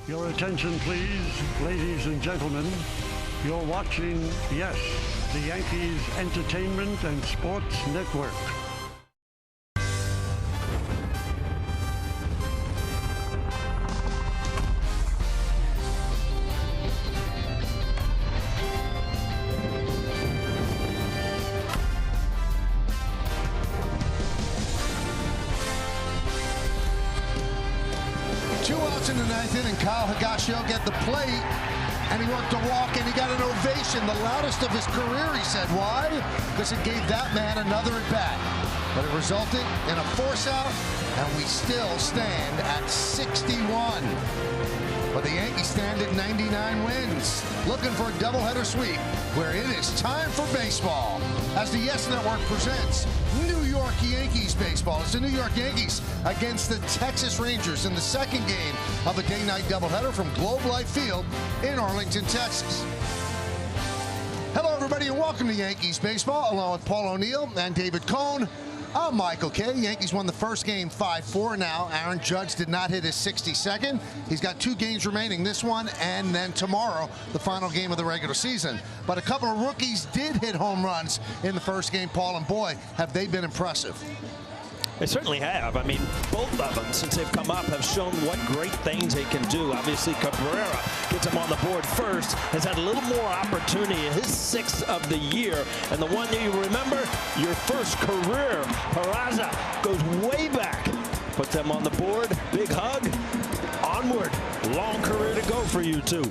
Your attention, please, ladies and gentlemen. You're watching, yes, the Yankees Entertainment and Sports Network. In the ninth inning, Kyle Higashio get the plate, and he worked a walk, and he got an ovation, the loudest of his career, he said. Why? Because it gave that man another at-bat. But it resulted in a force-out, and we still stand at 61. But the Yankees stand at 99 wins, looking for a doubleheader sweep, where it is time for baseball. As the Yes Network presents New York Yankees baseball. It's the New York Yankees against the Texas Rangers in the second game of a day-night doubleheader from Globe Life Field in Arlington, Texas. Hello, everybody, and welcome to Yankees baseball, along with Paul O'Neill and David Cohn. I'm Michael Kay. Yankees won the first game 5-4 now. Aaron Judge did not hit his 62nd. He's got 2 games remaining, this one and then tomorrow, the final game of the regular season. But a couple of rookies did hit home runs in the first game, Paul, and boy, have they been impressive. They certainly have. I mean, both of them, since they've come up, have shown what great things they can do. Obviously, Cabrera gets him on the board first, has had a little more opportunity, his 6th of the year. And the one that you remember, your first career, Peraza, goes way back. Put them on the board, big hug, onward. Long career to go for you, too.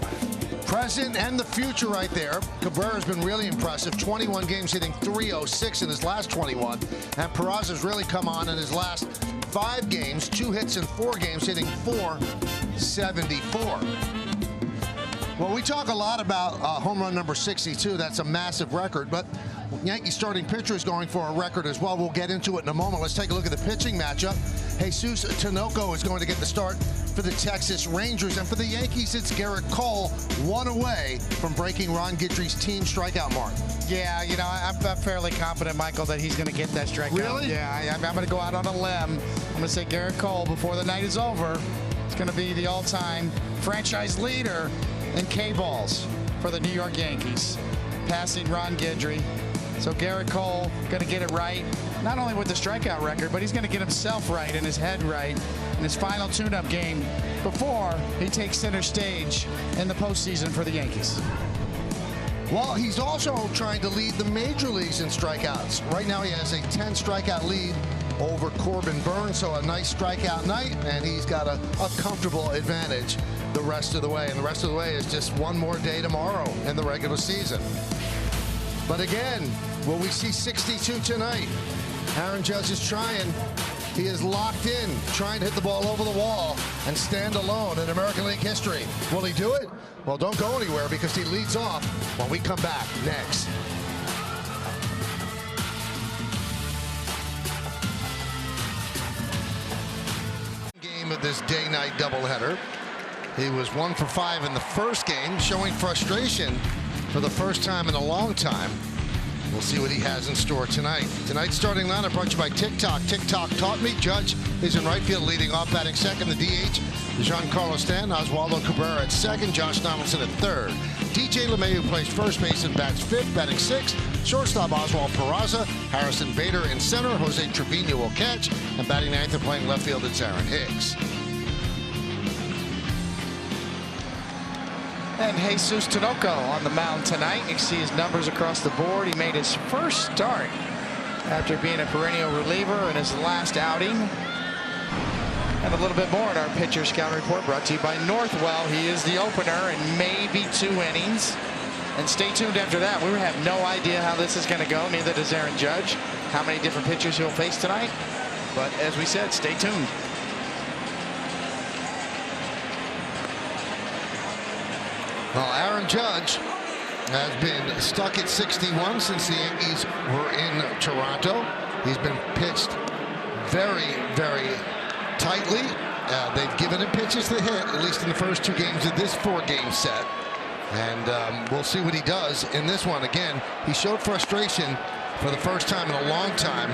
Present and the future right there. Cabrera's been really impressive. 21 games, hitting .306 in his last 21. And Peraza's really come on in his last 5 games. 2 hits in 4 games, hitting .474. Well, we talk a lot about home run number 62. That's a massive record. But Yankee starting pitcher is going for a record as well. We'll get into it in a moment. Let's take a look at the pitching matchup. Jesus Tinoco is going to get the start for the Texas Rangers. And for the Yankees, it's Garrett Cole, 1 away from breaking Ron Guidry's team strikeout mark. Yeah, you know, I'm fairly confident, Michael, that he's going to get that strikeout. Really? Yeah, I'm going to go out on a limb. I'm going to say Garrett Cole, before the night is over, is going to be the all-time franchise leader in K-balls for the New York Yankees, passing Ron Guidry. So Garrett Cole going to get it right, not only with the strikeout record, but he's going to get himself right and his head right in his final tune-up game before he takes center stage in the postseason for the Yankees. Well, he's also trying to lead the major leagues in strikeouts. Right now he has a 10 strikeout lead over Corbin Burns, so a nice strikeout night, and he's got a comfortable advantage the rest of the way. And the rest of the way is just one more day tomorrow in the regular season. But again, will we see 62 tonight? Aaron Judge is trying. He is locked in, trying to hit the ball over the wall and stand alone in American League history. Will he do it? Well, don't go anywhere, because he leads off when we come back next. Game of this day-night doubleheader. He was 1 for 5 in the first game, showing frustration for the first time in a long time. We'll see what he has in store tonight. Tonight's starting lineup brought to you by TikTok. TikTok taught me. Judge is in right field, leading off, batting second. The DH, Giancarlo Stanton. Oswaldo Cabrera at second. Josh Donaldson at third. DJ LeMahieu plays first base and bats fifth, batting sixth. Shortstop Oswald Peraza. Harrison Bader in center. Jose Trevino will catch. And batting ninth and playing left field, it's Aaron Hicks. And Jesus Tinoco on the mound tonight. You can see his numbers across the board. He made his first start after being a perennial reliever in his last outing. And a little bit more in our pitcher scout report, brought to you by Northwell. He is the opener in maybe 2 innings. And stay tuned after that. We have no idea how this is going to go. Neither does Aaron Judge. How many different pitchers he'll face tonight. But as we said, stay tuned. Well, Aaron Judge has been stuck at 61 since the Yankees were in Toronto. He's been pitched very, very tightly. They've given him pitches to hit, at least in the first 2 games of this 4-game set. And we'll see what he does in this one. Again, he showed frustration for the first time in a long time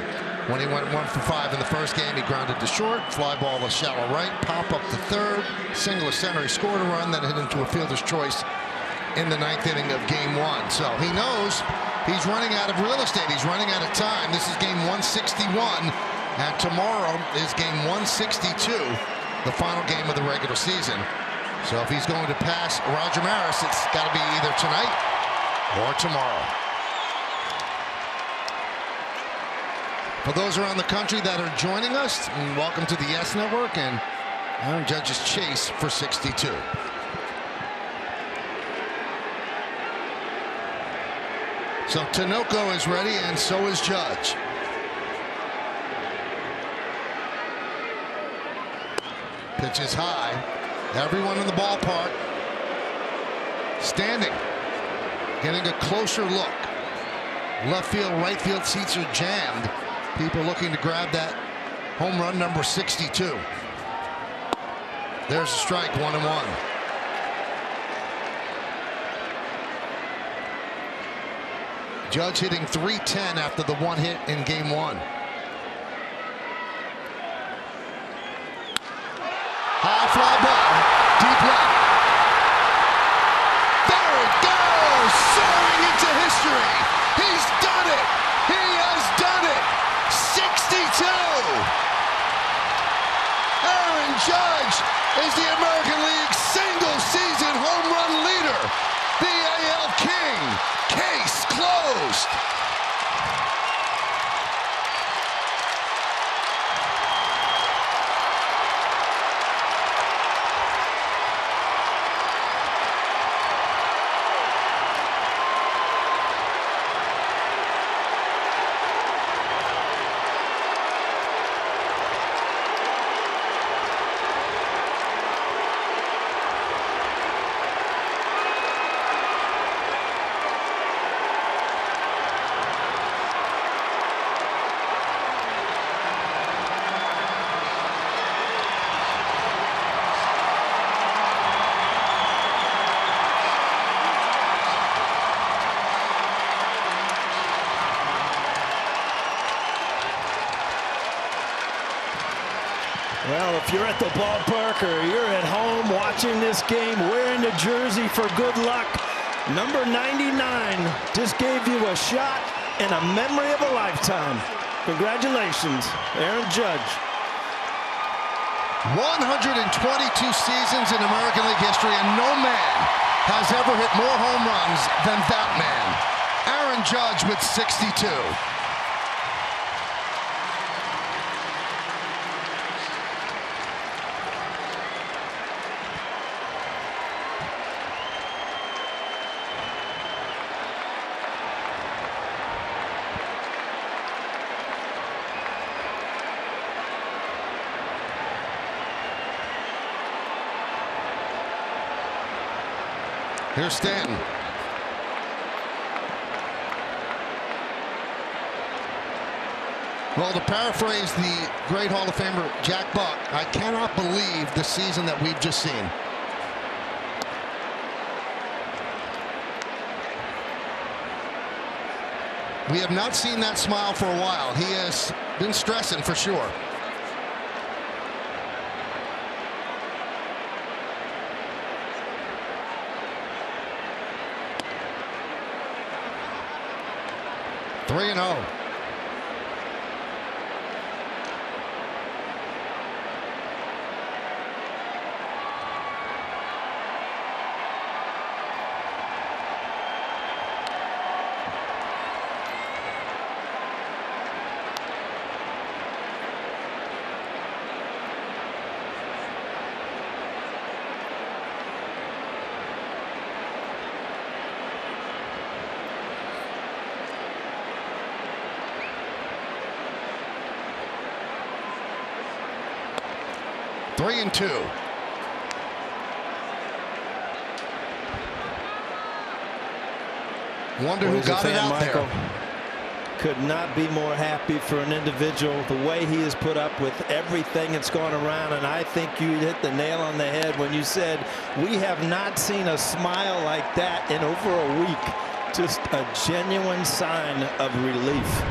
When he went 1 for 5 in the first game, he grounded to short, fly ball to shallow right, pop up to third, single to center. He scored a run, then hit into a fielder's choice in the 9th inning of game 1. So he knows he's running out of real estate. He's running out of time. This is game 161, and tomorrow is game 162, the final game of the regular season. So if he's going to pass Roger Maris, it's got to be either tonight or tomorrow. For those around the country that are joining us, welcome to the Yes Network and Aaron Judge's chase for 62. So Tinoco is ready, and so is Judge. Pitch is high. Everyone in the ballpark standing, getting a closer look. Left field, right field seats are jammed. People looking to grab that home run number 62. There's a strike, 1-1. Judge hitting .310 after the 1 hit in game 1. High fly ball, deep left. There it goes, soaring into history. He's done it. He has done it. 62. Aaron Judge is the American League single-season home run leader. The AL King. Case closed. Well, if you're at the ballpark or you're at home watching this game wearing the jersey for good luck, number 99 just gave you a shot and a memory of a lifetime. Congratulations, Aaron Judge. 122 seasons in American League history, and no man has ever hit more home runs than that man. Aaron Judge with 62. Here's Stanton. Well, to paraphrase the great Hall of Famer Jack Buck, I cannot believe the season that we've just seen. We have not seen that smile for a while. He has been stressing for sure. Three and 0. Three and 2. Wonder who got it out there. Could not be more happy for an individual, the way he has put up with everything that's gone around. And I think you hit the nail on the head when you said we have not seen a smile like that in over a week. Just a genuine sign of relief.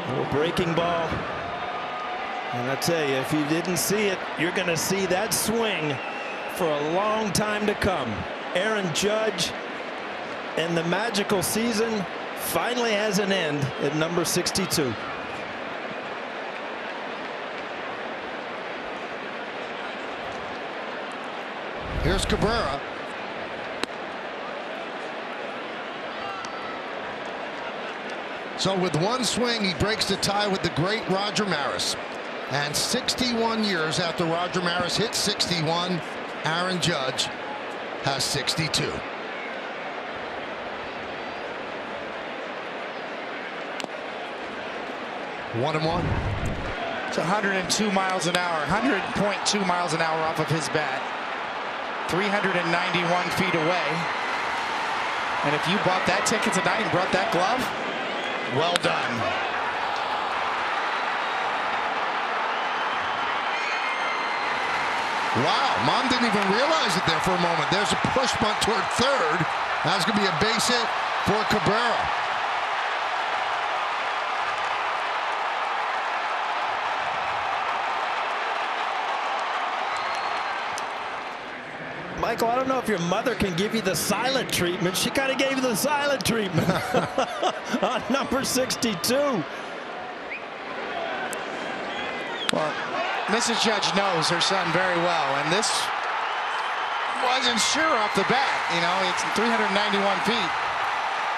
little breaking ball. And I tell you, if you didn't see it, you're going to see that swing for a long time to come. Aaron Judge and the magical season finally has an end at number 62. Here's Cabrera. So with one swing, he breaks the tie with the great Roger Maris. And 61 years after Roger Maris hit 61, Aaron Judge has 62. One and one. It's 102 miles an hour, 100.2 miles an hour off of his bat. 391 feet away. And if you bought that ticket tonight and brought that glove, well done. Wow, Mom didn't even realize it there for a moment. There's a push bunt toward third. That's going to be a base hit for Cabrera. Michael, I don't know if your mother can give you the silent treatment. She kind of gave you the silent treatment on number 62. Well, Mrs. Judge knows her son very well, and this wasn't sure off the bat. You know, it's 391 feet.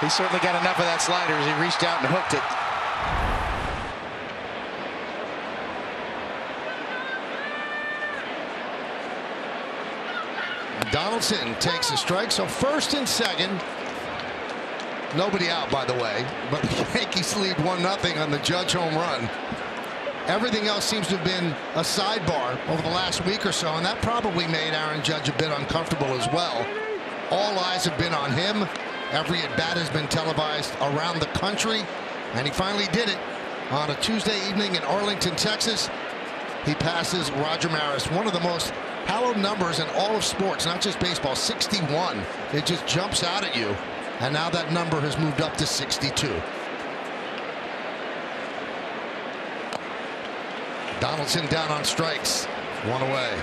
He certainly got enough of that slider as he reached out and hooked it. Donaldson takes a strike, so first and second. Nobody out, by the way, but the Yankees lead 1-0 on the Judge home run. Everything else seems to have been a sidebar over the last week or so, and that probably made Aaron Judge a bit uncomfortable as well. All eyes have been on him. Every at-bat has been televised around the country, and he finally did it on a Tuesday evening in Arlington, Texas. He passes Roger Maris, one of the most hallowed numbers in all of sports, not just baseball. 61. It just jumps out at you, and now that number has moved up to 62. Donaldson down on strikes. One away.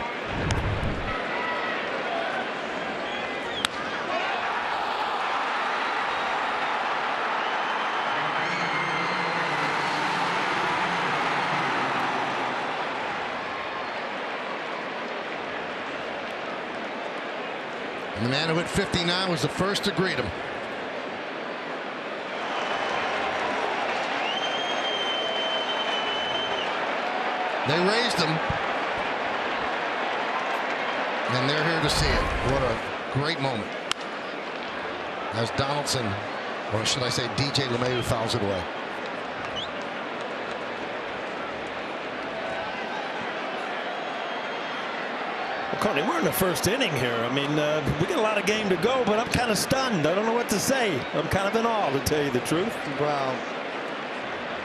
And the man who hit 59 was the first to greet him. They raised him, and they're here to see it. What a great moment. As Donaldson, or should I say DJ LeMahieu, fouls it away. Well, Coney, we're in the first inning here. I mean, we got a lot of game to go, but I'm kind of stunned. I don't know what to say. I'm kind of in awe, to tell you the truth. Wow.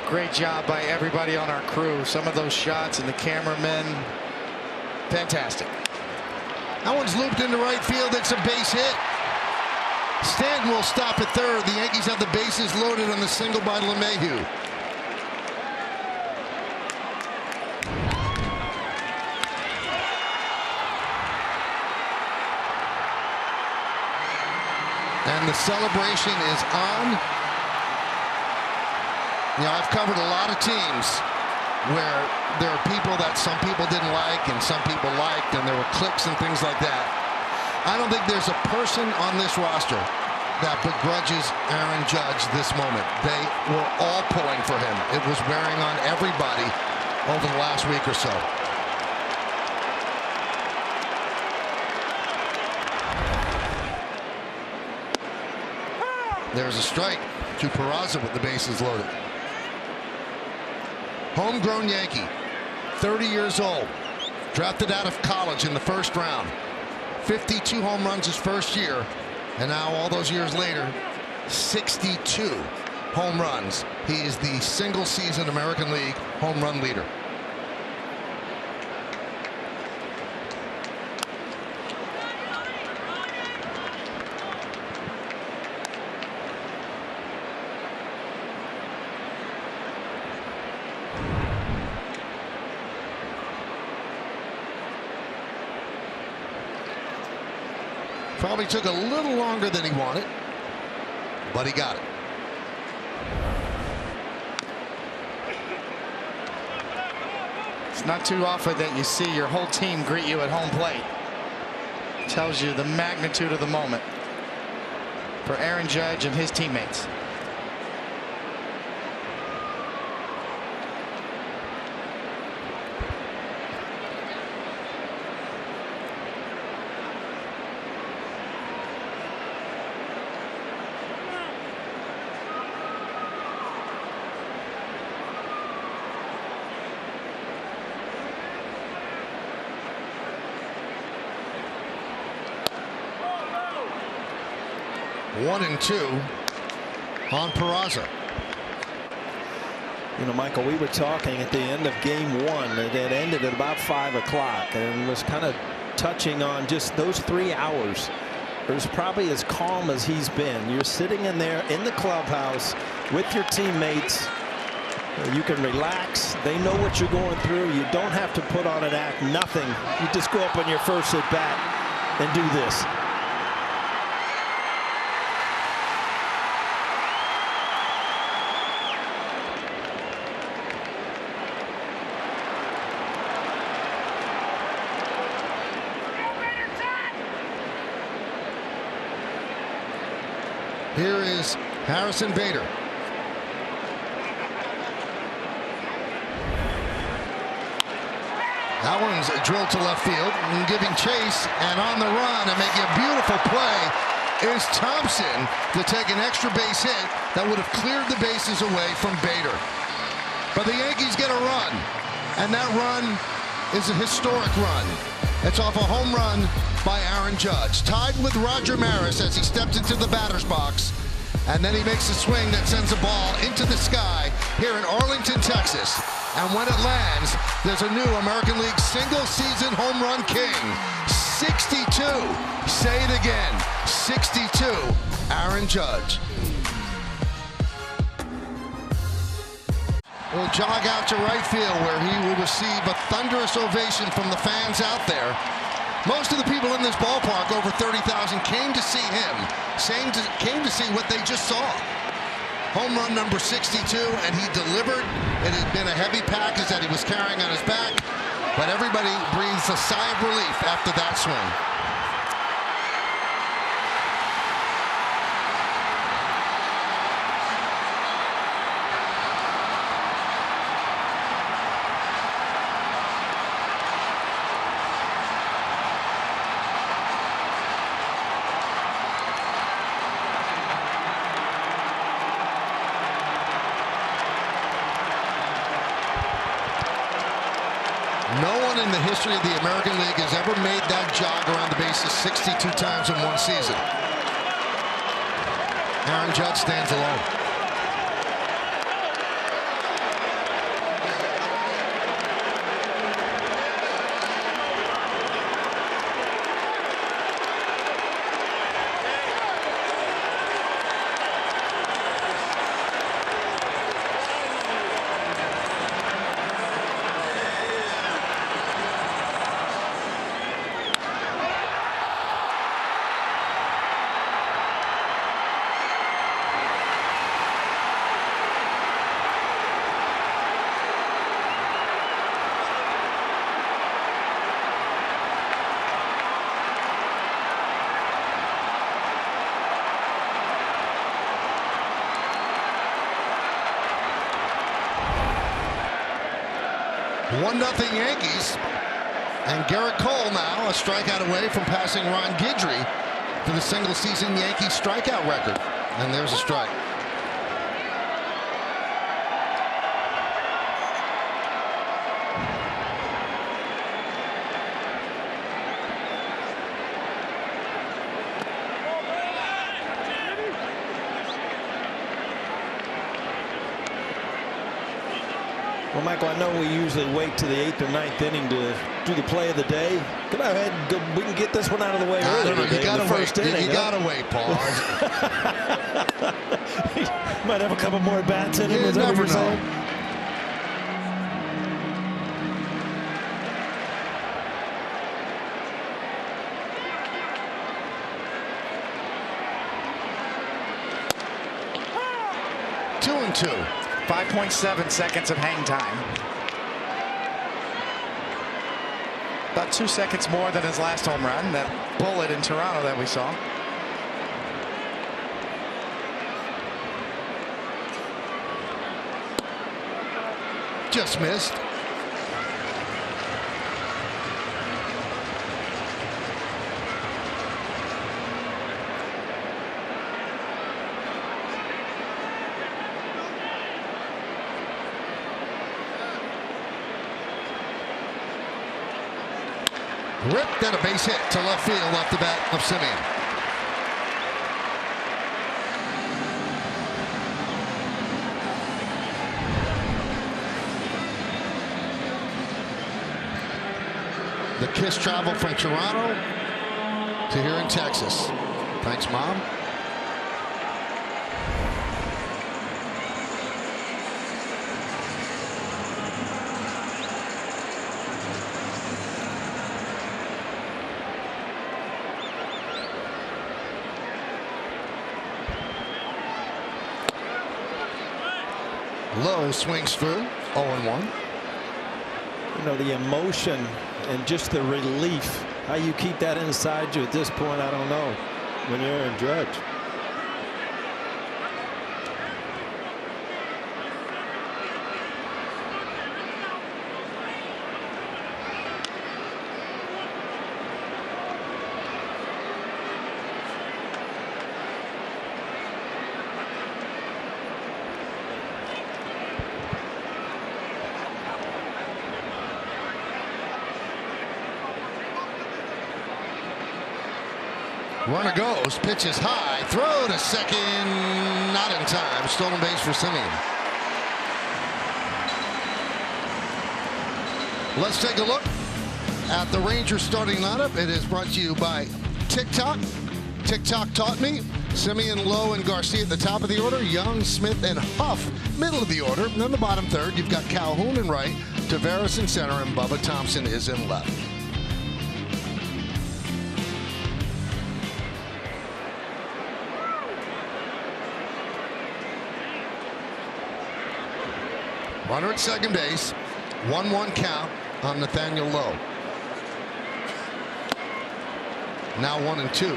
Great job by everybody on our crew. Some of those shots and the cameramen, fantastic. That one's looped into right field. It's a base hit. Stanton will stop at third. The Yankees have the bases loaded on the single by LeMahieu. And the celebration is on. You know, I've covered a lot of teams where there are people that some people didn't like and some people liked, and there were cliques and things like that. I don't think there's a person on this roster that begrudges Aaron Judge this moment. They were all pulling for him. It was wearing on everybody over the last week or so. There's a strike to Peraza with the bases loaded. Homegrown Yankee, 30 years old, drafted out of college in the first round. 52 home runs his first year, and now all those years later, 62 home runs. He is the single season American League home run leader. Probably took a little longer than he wanted, but he got it. It's not too often that you see your whole team greet you at home plate. Tells you the magnitude of the moment for Aaron Judge and his teammates. One and two on Peraza. You know, Michael, we were talking at the end of game one. It ended at about 5 o'clock and was kind of touching on just those 3 hours. It was probably as calm as he's been. You're sitting in there in the clubhouse with your teammates. You can relax. They know what you're going through. You don't have to put on an act. Nothing. You just go up on your first at bat and do this. Here is Harrison Bader. That one's drilled to left field and giving chase, and on the run and making a beautiful play is Thompson to take an extra base hit that would have cleared the bases away from Bader. But the Yankees get a run, and that run is a historic run. It's off a home run by Aaron Judge, tied with Roger Maris as he stepped into the batter's box, and then he makes a swing that sends a ball into the sky here in Arlington, Texas. And when it lands, there's a new American League single-season home run king. 62. Say it again. 62. Aaron Judge. Will jog out to right field, where he will receive a thunderous ovation from the fans out there. Most of the people in this ballpark, over 30,000, came to see him. Came to see what they just saw. Home run number 62, and he delivered. It had been a heavy package that he was carrying on his back, but everybody breathes a sigh of relief after that swing. No one in the history of the American League has ever made that jog around the bases 62 times in one season. Aaron Judge stands alone. One nothing Yankees, and Garrett Cole now a strikeout away from passing Ron Guidry for the single-season Yankee strikeout record. And there's a strike. Well, Michael, I know we usually wait to the 8th or 9th inning to do the play of the day. Go ahead, we can get this one out of the way early today. You gotta wait. You gotta wait, Paul. He might have a couple more bats in him. You never know. 2. 5.7 seconds of hang time. About 2 seconds more than his last home run, that bullet in Toronto that we saw. Just missed. Ripped and a base hit to left field off the bat of Simeon. The kiss travel from Toronto to here in Texas. Thanks, Mom. Low swings through, 0-1. You know, the emotion and just the relief. How you keep that inside you at this point, I don't know. When you're in Judge. Runner goes, pitch is high, throw to second, not in time. Stolen base for Simeon. Let's take a look at the Rangers starting lineup. It is brought to you by TikTok. TikTok taught me. Simeon, Lowe, and Garcia at the top of the order. Young, Smith, and Huff middle of the order. And then the bottom third, you've got Calhoun in right, Tavares in center, and Bubba Thompson is in left. Runner at second base. 1-1 count on Nathaniel Lowe. Now 1-2.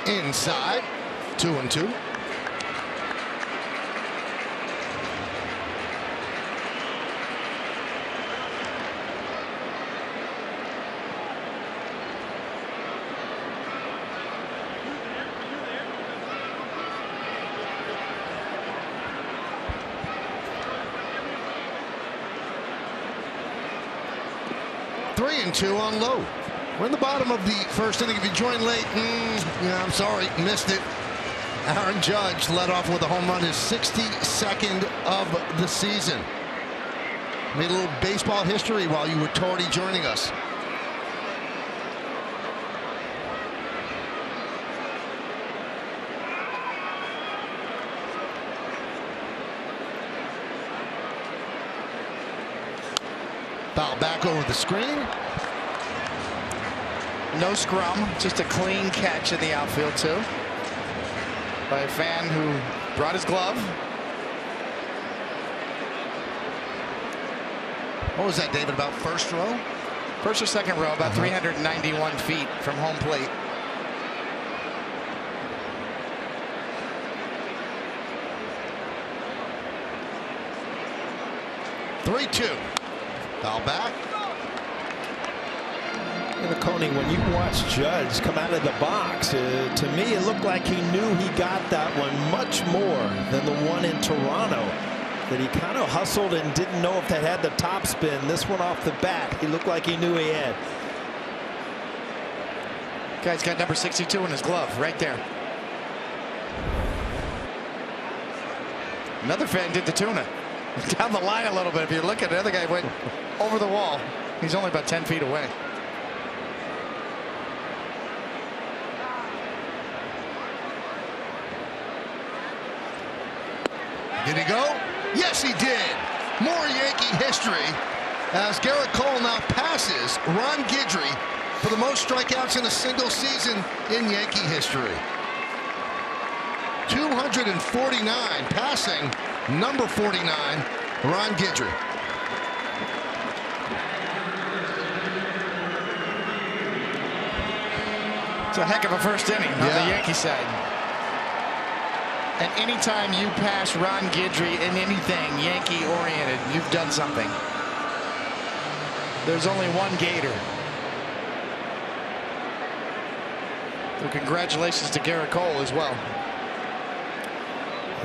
Inside. 2-2. Three and two on Lowe. We're in the bottom of the first inning. If you joined late, yeah, I'm sorry, missed it. Aaron Judge led off with a home run, his 62nd of the season. Made a little baseball history while you were tardy joining us. Foul back over the screen. No scrum, just a clean catch in the outfield too. By a fan who brought his glove. What was that, David, about first row? First or second row, about 391 feet from home plate. Three-two. Foul back. You know, Coney, when you watch Judge come out of the box, to me it looked like he knew he got that one much more than the one in Toronto. That he kind of hustled and didn't know if that had the top spin. This one off the bat, he looked like he knew he had. Guy's got number 62 in his glove right there. Another fan did the tuna. Down the line a little bit. If you look at it, the other guy went over the wall. He's only about 10 feet away. Did he go? Yes, he did. More Yankee history as Garrett Cole now passes Ron Guidry for the most strikeouts in a single season in Yankee history. 249, passing number 49, Ron Guidry. It's a heck of a first inning on the Yankee side. And anytime you pass Ron Guidry in anything Yankee-oriented, you've done something. There's only one Gator. So congratulations to Garrett Cole as well.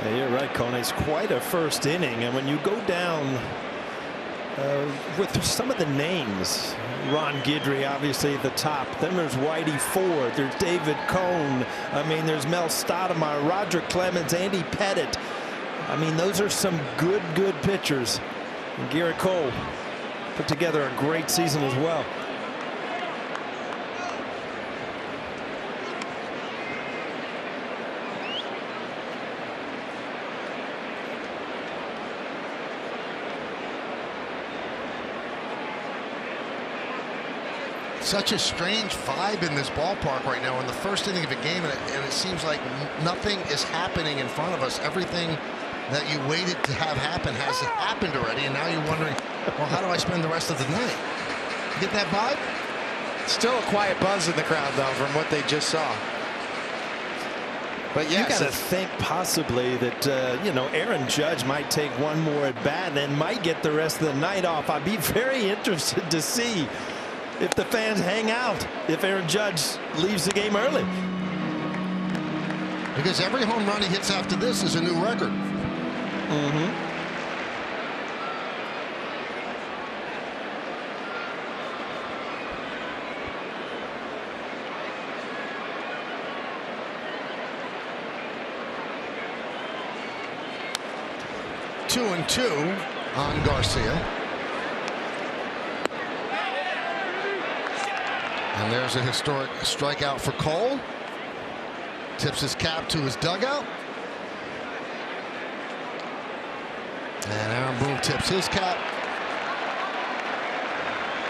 Yeah, you're right, Cone. It's quite a first inning, and when you go down with some of the names, Ron Guidry obviously at the top, then there's Whitey Ford, there's David Cone, I mean there's Mel Stoudemire, Roger Clemens, Andy Pettit. I mean those are some good pitchers, and Garrett Cole put together a great season as well. Such a strange vibe in this ballpark right now in the first inning of a game, and it seems like nothing is happening in front of us. Everything that you waited to have happen has happened already, and now you're wondering, well, how do I spend the rest of the night? You get that vibe? Still a quiet buzz in the crowd, though, from what they just saw. But yes, you got to think possibly that you know, Aaron Judge might take one more at bat and might get the rest of the night off. I'd be very interested to see if the fans hang out if Aaron Judge leaves the game early. Because every home run he hits after this is a new record. 2-2 on Garcia. And there's a historic strikeout for Cole. Tips his cap to his dugout. And Aaron Boone tips his cap.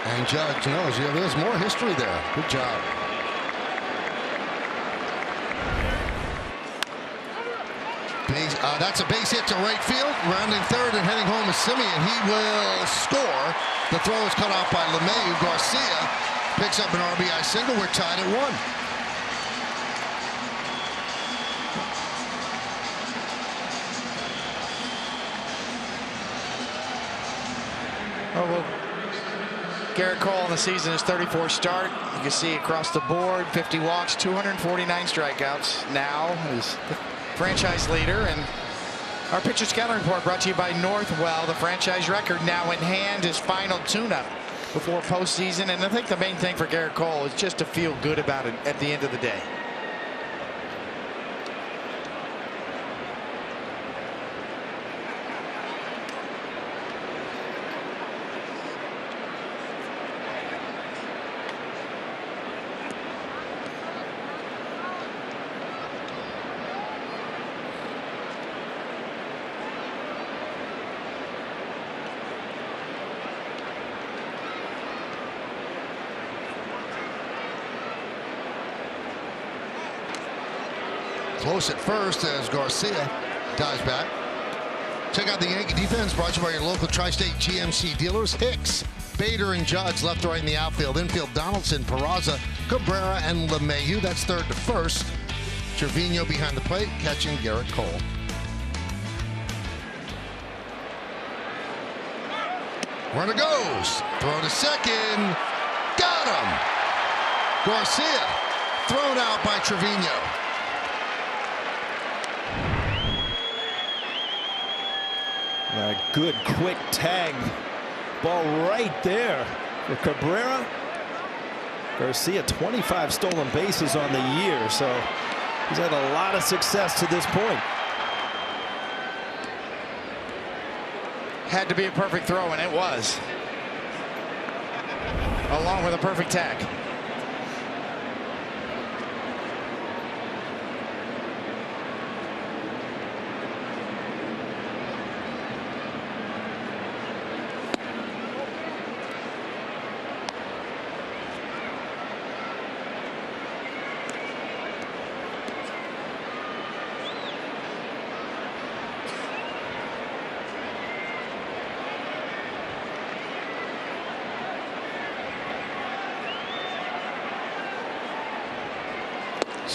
And Judge knows, yeah, there's more history there. Good job. That's a base hit to right field. Rounding third and heading home is Simeon. He will score. The throw is cut off by LeMahieu. Garcia picks up an RBI single. We're tied at 1. Oh, well, Garrett Cole in the season, his 34th start. You can see across the board, 50 walks, 249 strikeouts. Now he's the franchise leader. And our pitcher scouting report brought to you by Northwell. The franchise record now in hand, his final tune-up before postseason. And I think the main thing for Garrett Cole is just to feel good about it at the end of the day. Close at first as Garcia dives back. Check out the Yankee defense brought to you by your local Tri-State GMC dealers. Hicks, Bader, and Judge left to right in the outfield. Infield Donaldson, Peraza, Cabrera, and LeMahieu. That's third to first. Trevino behind the plate, catching Garrett Cole. Runner goes. Throw to second. Got him. Garcia thrown out by Trevino. A good quick tag ball right there for Cabrera. Garcia, 25 stolen bases on the year, so he's had a lot of success to this point. Had to be a perfect throw, and it was, along with a perfect tag.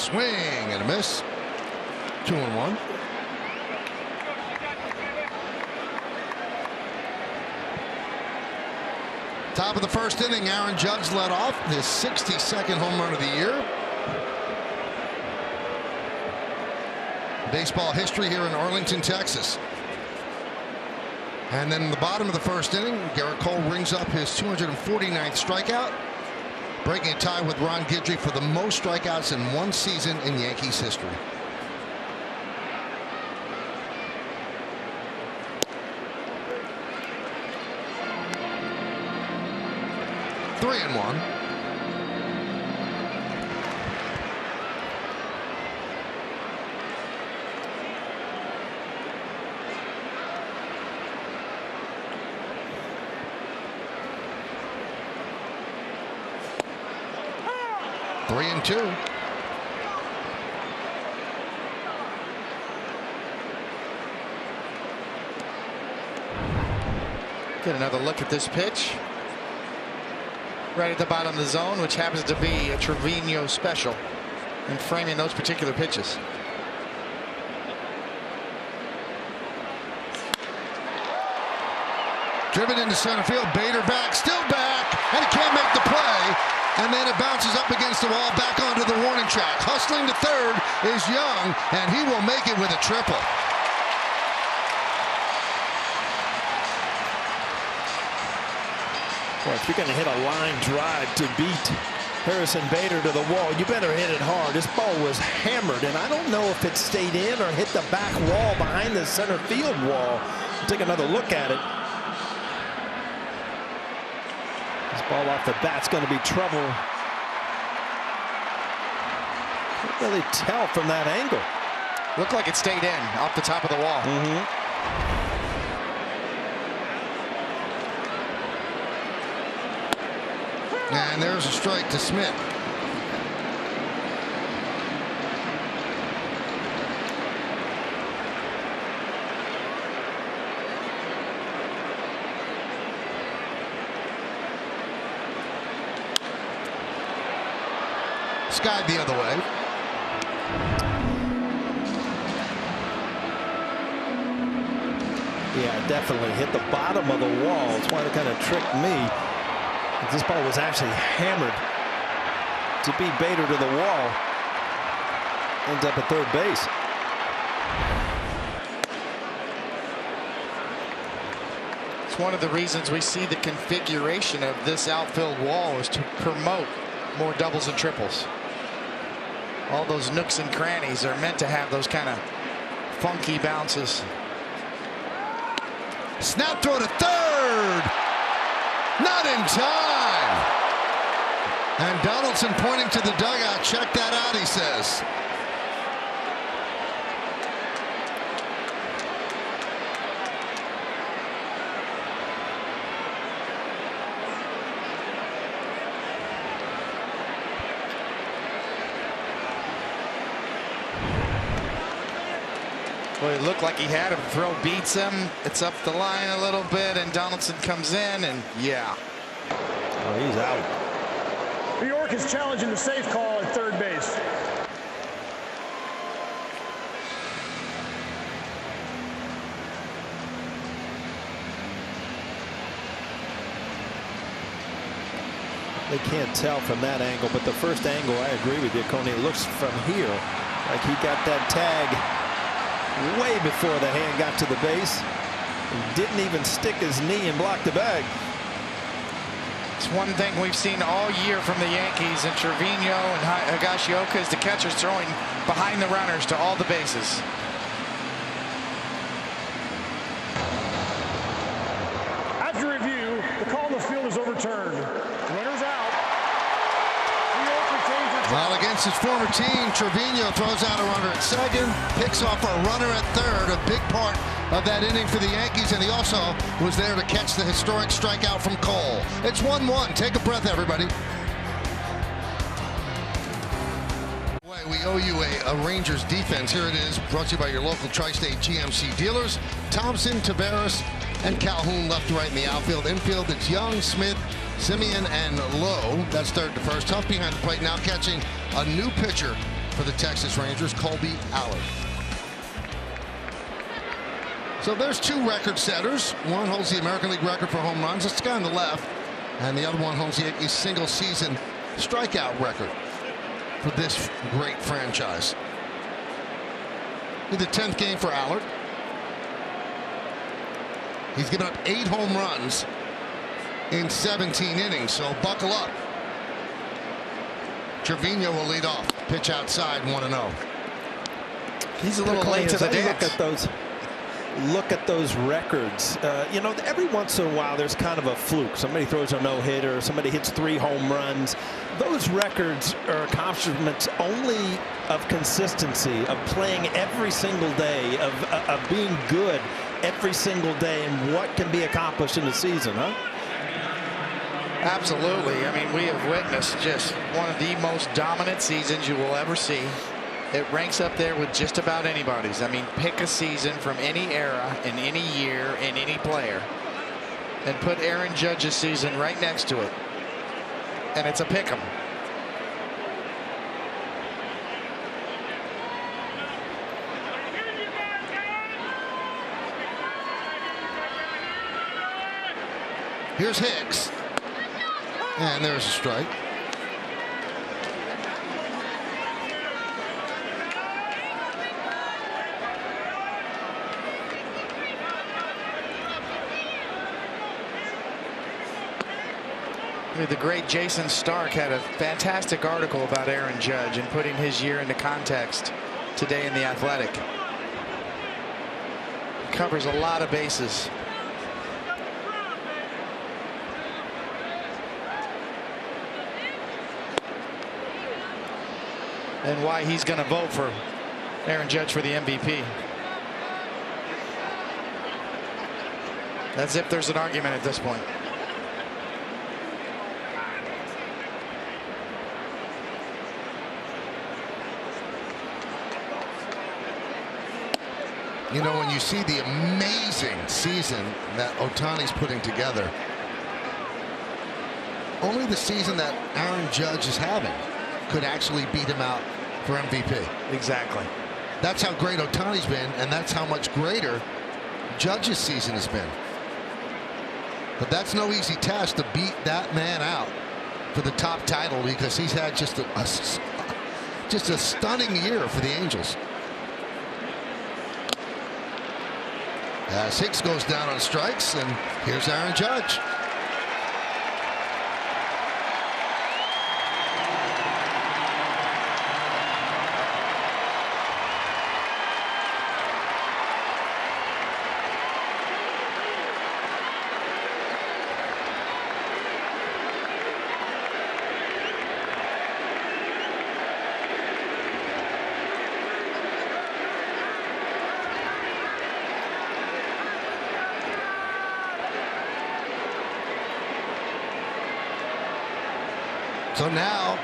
Swing and a miss. 2-1. Top of the first inning, Aaron Judge led off his 62nd home run of the year. Baseball history here in Arlington, Texas. And then in the bottom of the first inning, Garrett Cole rings up his 249th strikeout, breaking a tie with Ron Guidry for the most strikeouts in one season in Yankees history. Three and one. Three and two. Get another look at this pitch. Right at the bottom of the zone, which happens to be a Trevino special in framing those particular pitches. Driven into center field. Bader back, still back, and he can't make the play. And then it bounces up against the wall, back onto the warning track. Hustling to third is Young, and he will make it with a triple. Well, if you're going to hit a line drive to beat Harrison Bader to the wall, you better hit it hard. This ball was hammered, and I don't know if it stayed in or hit the back wall behind the center field wall. Take another look at it. This ball off the bat's going to be trouble. Can't really tell from that angle. Looked like it stayed in off the top of the wall. And there's a strike to Smith. Skied the other way. Yeah, definitely hit the bottom of the wall. It's why it kind of tricked me. This ball was actually hammered to beat Bader to the wall. Ends up at third base. It's one of the reasons we see the configuration of this outfield wall is to promote more doubles and triples. All those nooks and crannies are meant to have those kind of funky bounces. Snap throw to third. Not in time. And Donaldson pointing to the dugout. Check that out, he says. Well, it looked like he had him. Throw beats him. It's up the line a little bit, and Donaldson comes in, and yeah. Oh, he's out. New York is challenging the safe call at third base. They can't tell from that angle, but the first angle, I agree with you, Coney. It looks from here like he got that tag way before the hand got to the base. He didn't even stick his knee and block the bag. It's one thing we've seen all year from the Yankees and Trevino and Higashioka is the catchers throwing behind the runners to all the bases. After review, the call on the field is overturned. Runners out. New York retains its. Well, against his former team, Trevino throws out a runner at second, picks off a runner at third, a big part of that inning for the Yankees, and he also was there to catch the historic strikeout from Cole. It's 1-1. Take a breath, everybody. We owe you a Rangers defense. Here it is, brought to you by your local Tri-State GMC dealers. Thompson, Tavares, and Calhoun left to right in the outfield. Infield, it's Young, Smith, Simeon, and Lowe. That's third to first. Tough behind the plate, now catching a new pitcher for the Texas Rangers, Colby Allard. So there's two record setters. One holds the American League record for home runs. It's the guy on the left. And the other one holds the Yankees single season strikeout record for this great franchise. In the 10th game for Allard. He's given up 8 home runs in 17 innings, so buckle up. Trevino will lead off. Pitch outside, 1-0. He's a little late to the dance. Look at those records. You know, every once in a while there's kind of a fluke. Somebody throws a no-hitter, somebody hits 3 home runs. Those records are accomplishments only of consistency, of playing every single day, of being good every single day, and what can be accomplished in a season, huh? Absolutely. I mean, we have witnessed just one of the most dominant seasons you will ever see. It ranks up there with just about anybody's. I mean, pick a season from any era, in any year, in any player, and put Aaron Judge's season right next to it, and it's a pick 'em. Here's Hicks. And there's a strike. The great Jason Stark had a fantastic article about Aaron Judge and putting his year into context today in The Athletic. Covers a lot of bases. And why he's going to vote for Aaron Judge for the MVP. As if there's an argument at this point. You know, when you see the amazing season that Ohtani's putting together, only the season that Aaron Judge is having could actually beat him out for MVP. Exactly. That's how great Ohtani's been, and that's how much greater Judge's season has been. But that's no easy task to beat that man out for the top title, because he's had just a stunning year for the Angels. As Hicks goes down on strikes, and here's Aaron Judge. So now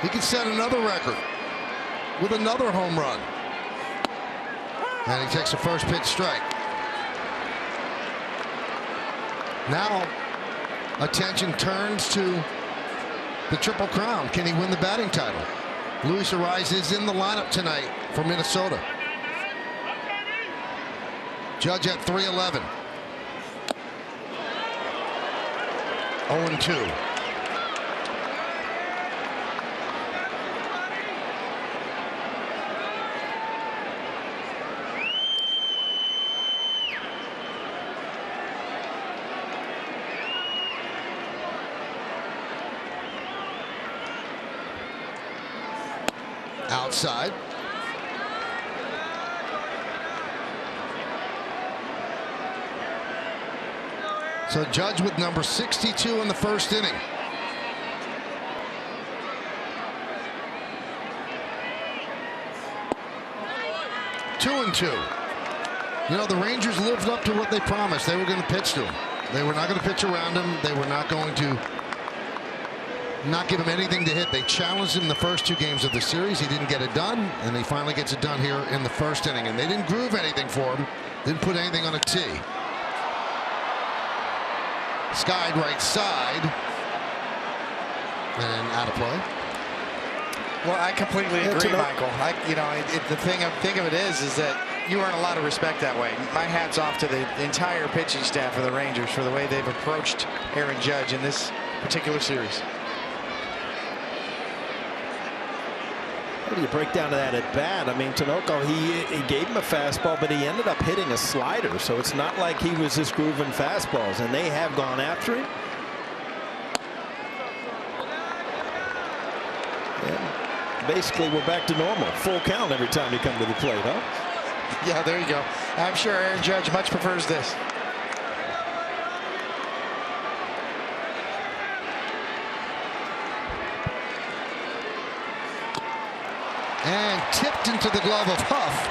he can set another record with another home run. And he takes the first pitch strike. Now attention turns to the Triple Crown. Can he win the batting title? Luis Ariz is in the lineup tonight for Minnesota. Judge at 311. 0-2. Outside. So Judge with number 62 in the first inning. Two and two. You know, the Rangers lived up to what they promised. They were going to pitch to him. They were not going to pitch around him. They were not going to not give him anything to hit. They challenged him the first 2 games of the series. He didn't get it done, and he finally gets it done here in the first inning. And they didn't groove anything for him. Didn't put anything on a tee. Skied right side, and out of play. Well, I completely agree, Michael. The thing of it is that you earn a lot of respect that way. My hat's off to the entire pitching staff of the Rangers for the way they've approached Aaron Judge in this particular series. How do you break down to that at bat? I mean, Tinoco, he gave him a fastball, but he ended up hitting a slider. So it's not like he was just grooving fastballs, and they have gone after him. And basically, we're back to normal. Full count every time you come to the plate, huh? Yeah, there you go. I'm sure Aaron Judge much prefers this. And tipped into the glove of Huff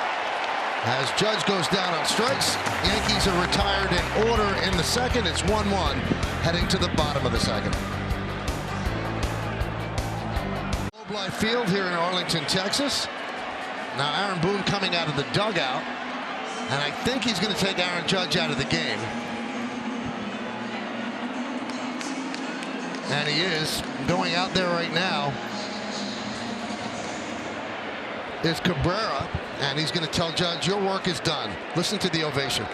as Judge goes down on strikes. Yankees are retired in order in the second. It's 1-1 heading to the bottom of the second. Globe Life Field here in Arlington, Texas. Now Aaron Boone coming out of the dugout, and I think he's going to take Aaron Judge out of the game. And he is going out there right now. Is Cabrera, and he's going to tell Judge, your work is done. Listen to the ovation.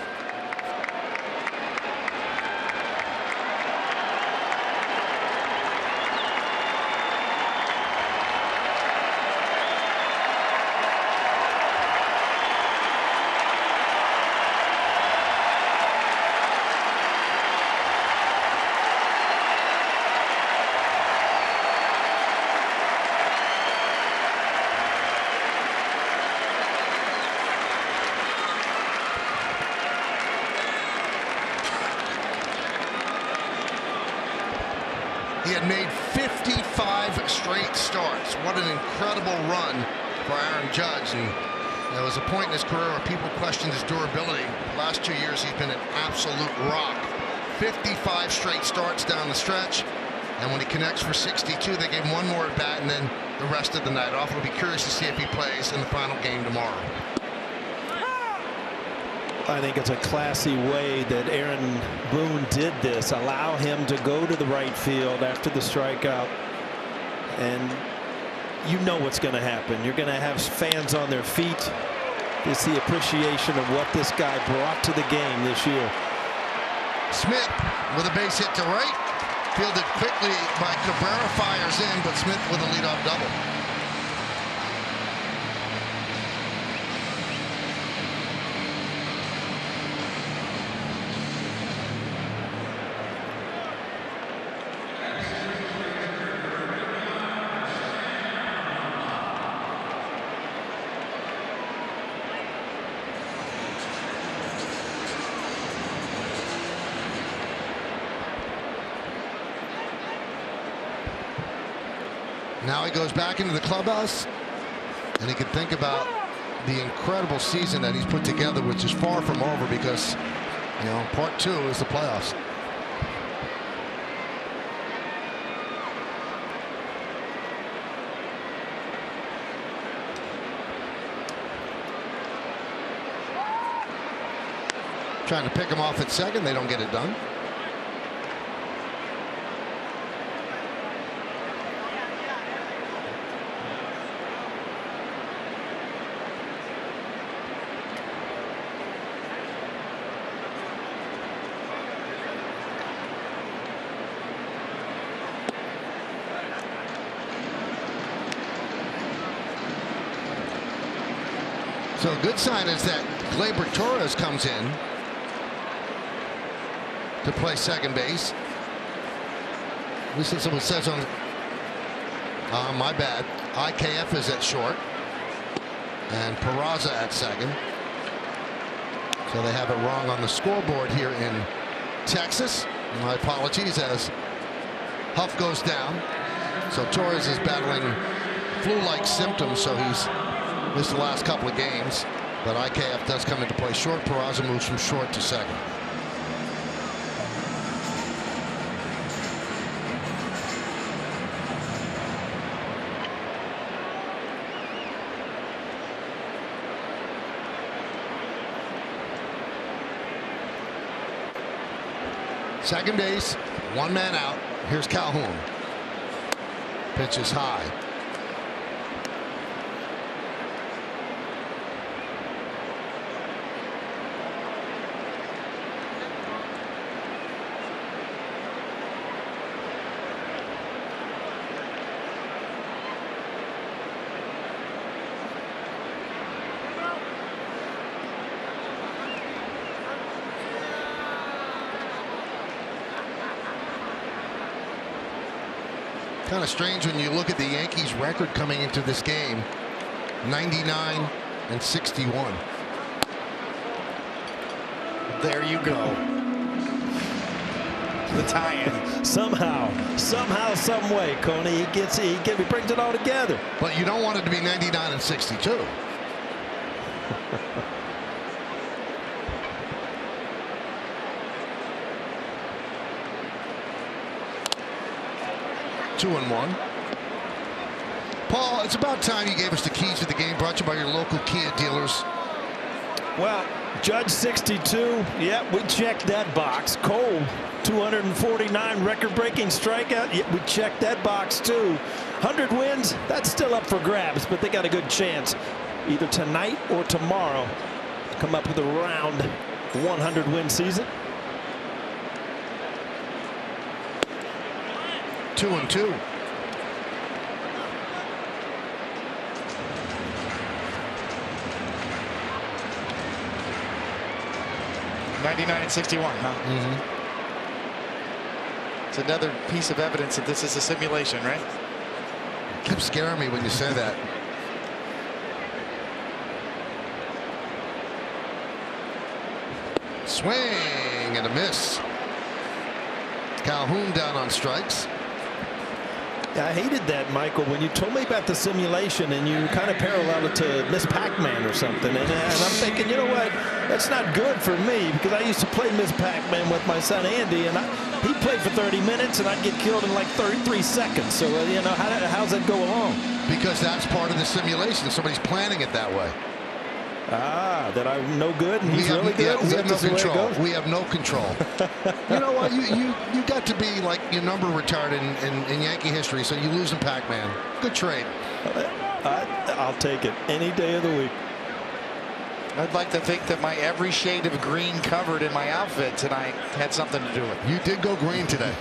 He had made 55 straight starts. What an incredible run for Aaron Judge. And there was a point in his career where people questioned his durability. The last 2 years, he's been an absolute rock. 55 straight starts down the stretch. And when he connects for 62, they gave him one more at bat and then the rest of the night off. We'll be curious to see if he plays in the final game tomorrow. I think it's a classy way that Aaron Boone did this. Allow him to go to the right field after the strikeout. And you know what's going to happen. You're going to have fans on their feet. It's the appreciation of what this guy brought to the game this year. Smith with a base hit to right. Fielded quickly by Cabrera, fires in, but Smith with a leadoff double. Now he goes back into the clubhouse, and he can think about the incredible season that he's put together, which is far from over because, you know, part 2 is the playoffs. Trying to pick him off at second. They don't get it done. So a good sign is that Gleyber Torres comes in to play second base. Listen to what it says on my bad. IKF is at short and Peraza at second. So they have it wrong on the scoreboard here in Texas. My apologies as Huff goes down. So Torres is battling flu-like symptoms, so he's missed the last couple of games, but IKF does come into play short. Peraza moves from short to second. Second base, one man out. Here's Calhoun. Pitch is high. Kind of strange when you look at the Yankees record coming into this game. 99-61. There you go. The tie-in. Somehow, some way, Coney, he brings it all together. But you don't want it to be 99-62. Two and one. Paul, it's about time you gave us the keys to the game. Brought to you by your local Kia dealers. Well, Judge 62. Yeah, we checked that box. Cole 249 record-breaking strikeout. Yeah, we checked that box too. 100 wins. That's still up for grabs, but they got a good chance either tonight or tomorrow to come up with a round 100-win season. 2 and 2. $99-61, huh? Mm-hmm. It's another piece of evidence that this is a simulation, right? Keeps scaring me when you say that. Swing and a miss. Calhoun down on strikes. I hated that, Michael, when you told me about the simulation and you kind of paralleled it to Miss Pac-Man or something. And I'm thinking, you know what? That's not good for me because I used to play Miss Pac-Man with my son Andy, and he played for 30 minutes and I'd get killed in like 33 seconds. So, you know, how's that go along? Because that's part of the simulation. Somebody's planning it that way. Ah, that I'm no good and he's really good? Yeah, we have no control. We have no control. You know what? You got to be like your number retired in Yankee history, so you lose in Pac-Man. Good trade. I'll take it any day of the week. I'd like to think that my every shade of green covered in my outfit tonight had something to do with it. You did go green today.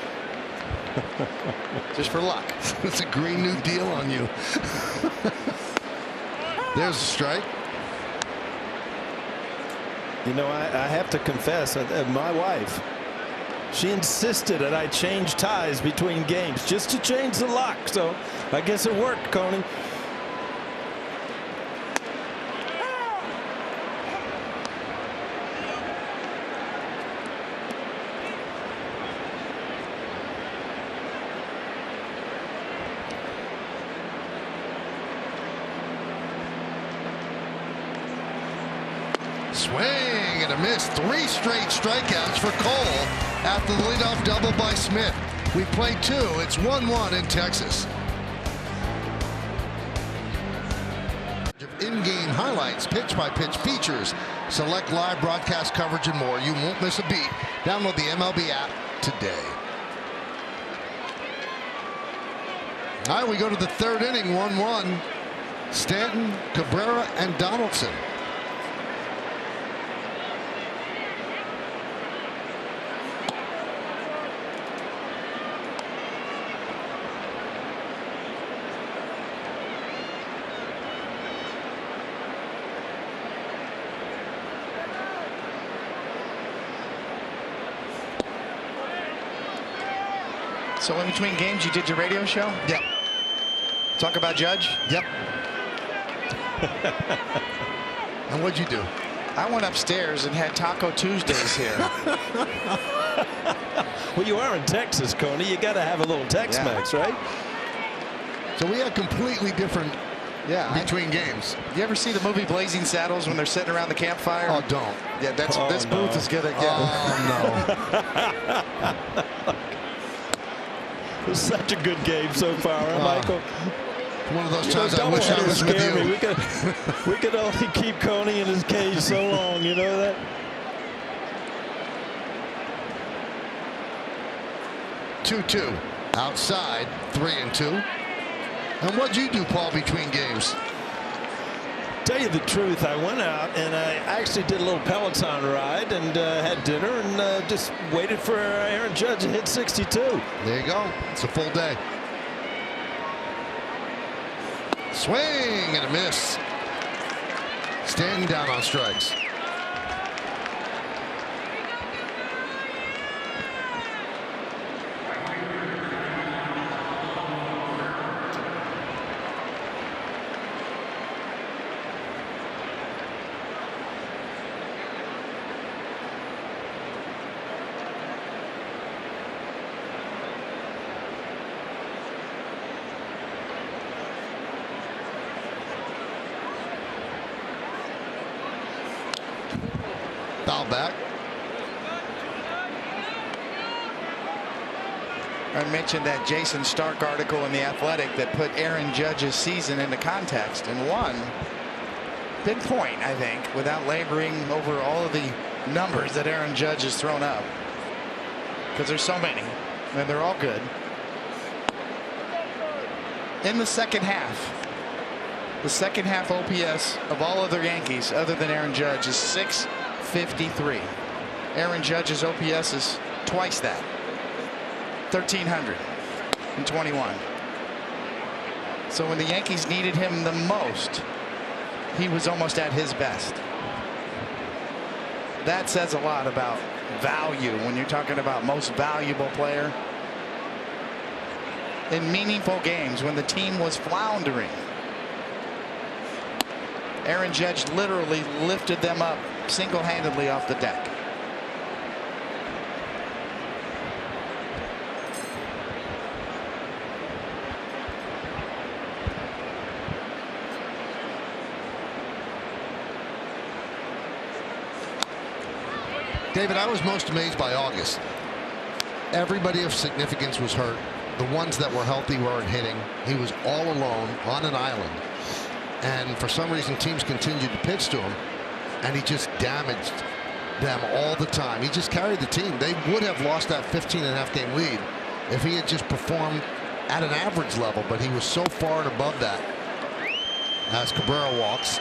Just for luck. It's a Green New Deal on you. There's a strike. You know, I have to confess, my wife, she insisted that I change ties between games just to change the lock. So I guess it worked, Coney. Swing and a miss. 3 straight strikeouts for Cole after the leadoff double by Smith. We played 2. It's 1-1 in Texas. In-game highlights, pitch-by-pitch features, select live broadcast coverage and more. You won't miss a beat. Download the MLB app today. All right, we go to the 3rd inning, 1-1. Stanton, Cabrera, and Donaldson. So in between games, you did your radio show? Yep. Talk about Judge? Yep. And what'd you do? I went upstairs and had Taco Tuesdays here. Well, you are in Texas, Coney. You got to have a little Tex-Mex, right? So we had completely different between games. You ever see the movie Blazing Saddles when they're sitting around the campfire? Oh, don't. Yeah, this booth is good again. Oh, no. It was such a good game so far, huh, Michael? One of those times I wish I was with you. We could only keep Coney in his cage so long, you know that? 2-2. Outside, 3-2. And what'd you do, Paul, between games? Tell you the truth, I went out and I actually did a little Peloton ride and had dinner and just waited for Aaron Judge to hit 62. There you go. It's a full day. Swing and a miss. Stanton down on strikes. back. I mentioned that Jason Stark article in The Athletic that put Aaron Judge's season into context, and one big point, I think, without laboring over all of the numbers that Aaron Judge has thrown up, because there's so many and they're all good. In the second half OPS of all other Yankees other than Aaron Judge is .653. Aaron Judge's OPS is twice that, 1,321. So when the Yankees needed him the most, he was almost at his best. That says a lot about value when you're talking about most valuable player. In meaningful games when the team was floundering, Aaron Judge literally lifted them up single-handedly off the deck. David, I was most amazed by August. Everybody of significance was hurt. The ones that were healthy weren't hitting. He was all alone on an island. And for some reason, teams continued to pitch to him, and he just damaged them all the time. He just carried the team. They would have lost that 15.5 game lead if he had just performed at an average level, but he was so far and above that. As Cabrera walks.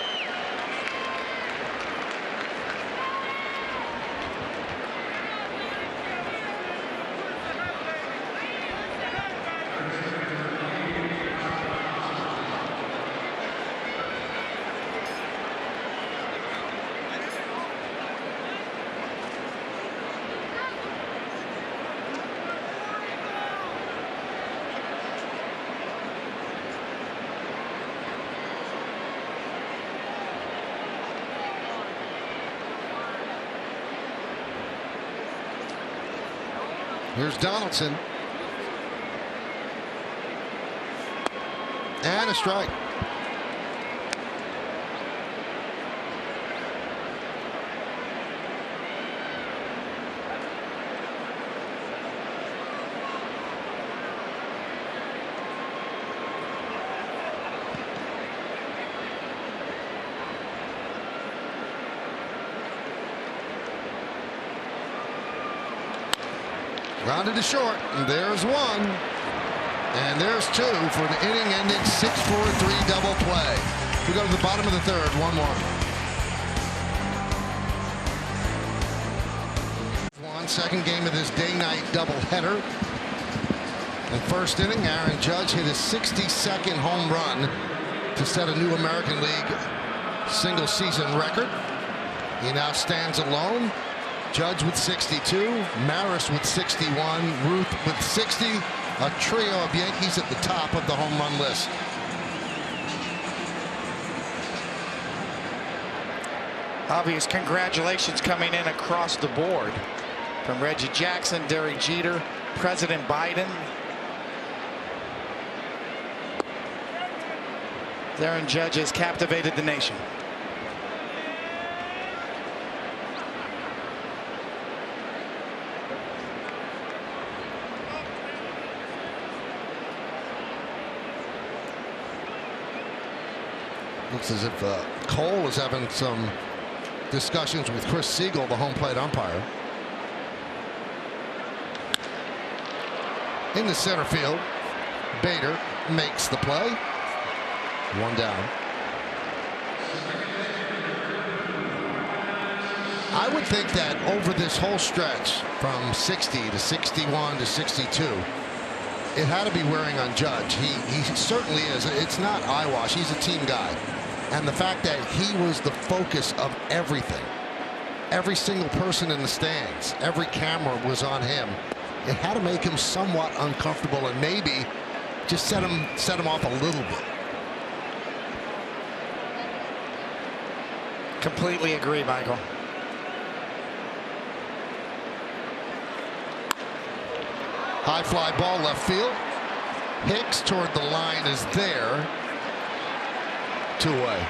Here's Donaldson. And a strike. Grounded to short, and there's one. And there's two for an inning-ending 6-4-3 double play. We go to the bottom of the third, 1-1. Second game of this day-night doubleheader. In first inning, Aaron Judge hit his 62nd home run to set a new American League single-season record. He now stands alone. Judge with 62, Maris with 61, Ruth with 60, a trio of Yankees at the top of the home run list. Obvious congratulations coming in across the board from Reggie Jackson, Derek Jeter, President Biden. Aaron Judge has captivated the nation. Looks as if Cole is having some discussions with Chris Siegel, the home plate umpire. In the center field, Bader makes the play. One down. I would think that over this whole stretch from 60 to 61 to 62, it had to be wearing on Judge. He certainly is. It's not eyewash. He's a team guy. And the fact that he was the focus of everything, every single person in the stands, every camera was on him, it had to make him somewhat uncomfortable and maybe just set him off a little bit. Completely agree, Michael. High fly ball left field. Hicks toward the line is there. 2 away.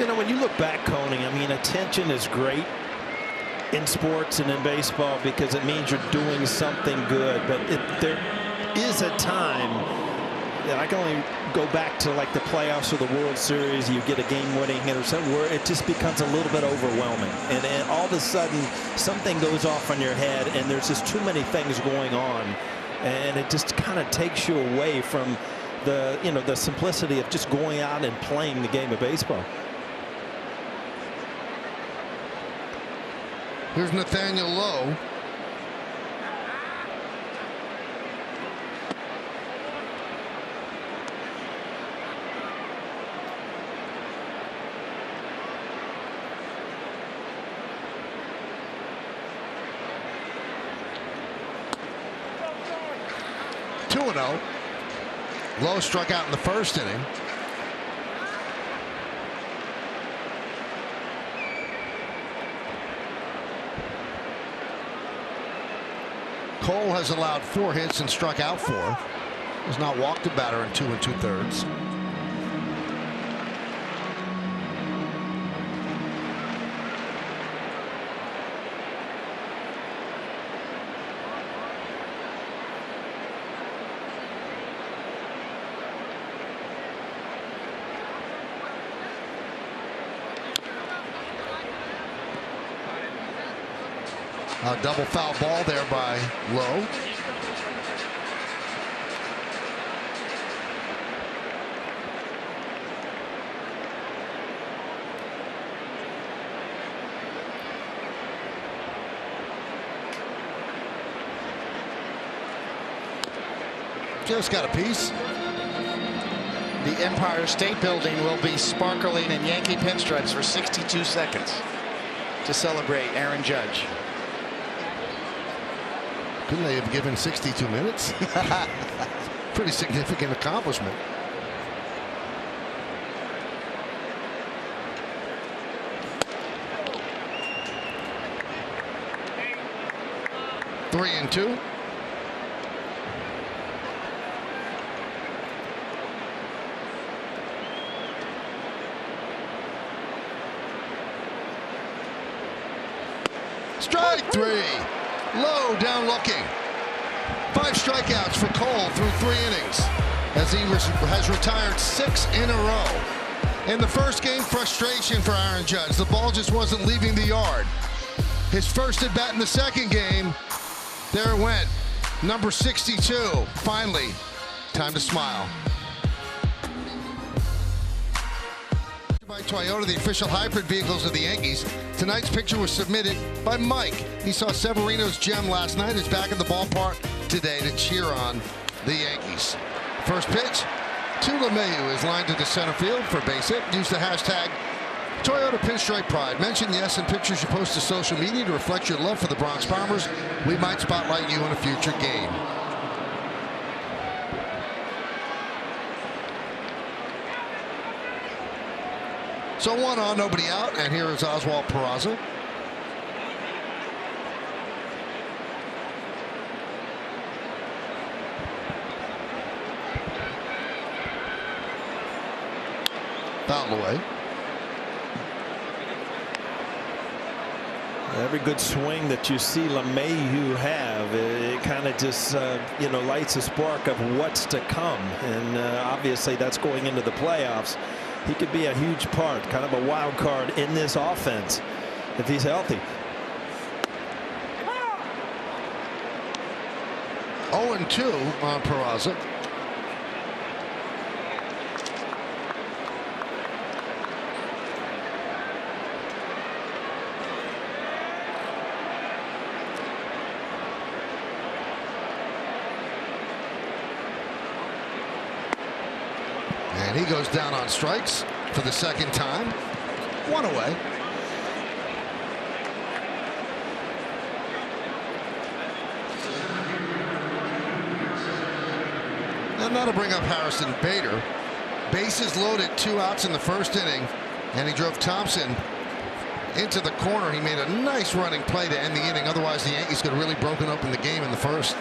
You know, when you look back, Coney, I mean, attention is great in sports and in baseball because it means you're doing something good. But there is a time that I can only go back to like the playoffs or the World Series. You get a game-winning hit or something where it just becomes a little bit overwhelming. And all of a sudden, something goes off on your head, and there's just too many things going on. And it just kind of takes you away from the simplicity of just going out and playing the game of baseball. Here's Nathaniel Lowe. (2-0). Lowe struck out in the first inning. Cole has allowed 4 hits and struck out 4. Has not walked a batter in 2 2/3. A double foul ball there by Lowe. Just got a piece. The Empire State Building will be sparkling in Yankee pinstripes for 62 seconds to celebrate Aaron Judge. Couldn't they have given 62 minutes? Pretty significant accomplishment. Three and 2. Strike 3. Lowe down looking. 5 strikeouts for Cole through 3 innings as he has retired 6 in a row. In the first game, frustration for Aaron Judge. The ball just wasn't leaving the yard. His first at bat in the second game, there it went. Number 62. Finally, time to smile. By Toyota, the official hybrid vehicles of the Yankees. Tonight's picture was submitted by Mike. He saw Severino's gem last night. Is back at the ballpark today to cheer on the Yankees. First pitch to LeMahieu is lined into center field for base hit. Use the hashtag Toyota Pinstripe Pride. Mention yes in pictures you post to social media to reflect your love for the Bronx Bombers. We might spotlight you in a future game. So 1 on, nobody out, and here is Oswald Peraza. Fouled away. Every good swing that you see LeMahieu have, it kind of just lights a spark of what's to come, and obviously that's going into the playoffs. He could be a huge part, kind of a wild card in this offense if he's healthy. 0-2 on Peraza. And he goes down on strikes for the second time. 1 away. And that'll bring up Harrison Bader. Bases loaded, 2 outs in the first inning, and he drove Thompson into the corner. He made a nice running play to end the inning. Otherwise, the Yankees could have really broken open the game in the first.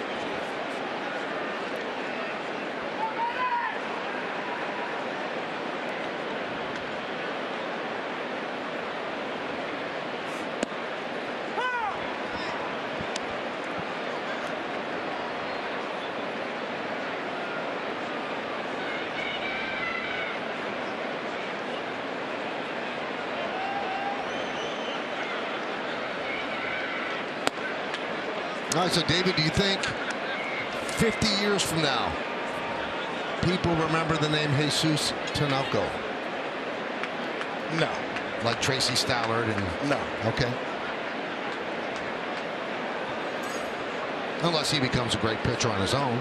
All right, so David, do you think 50 years from now, people remember the name Jesus Tinoco? No. Like Tracy Stallard and... No. Okay. Unless he becomes a great pitcher on his own.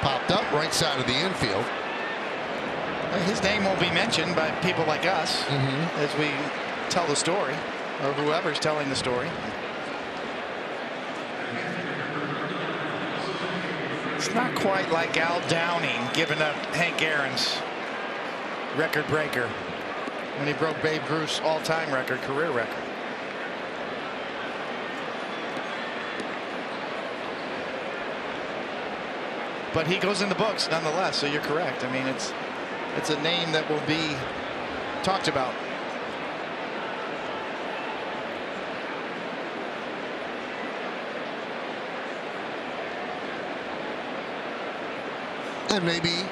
Popped up right side of the infield. His name won't be mentioned by people like us as we tell the story, or whoever's telling the story. It's not quite like Al Downing giving up Hank Aaron's record breaker when he broke Babe Ruth's all-time record, career record. But he goes in the books nonetheless, so you're correct. I mean, it's a name that will be talked about. And maybe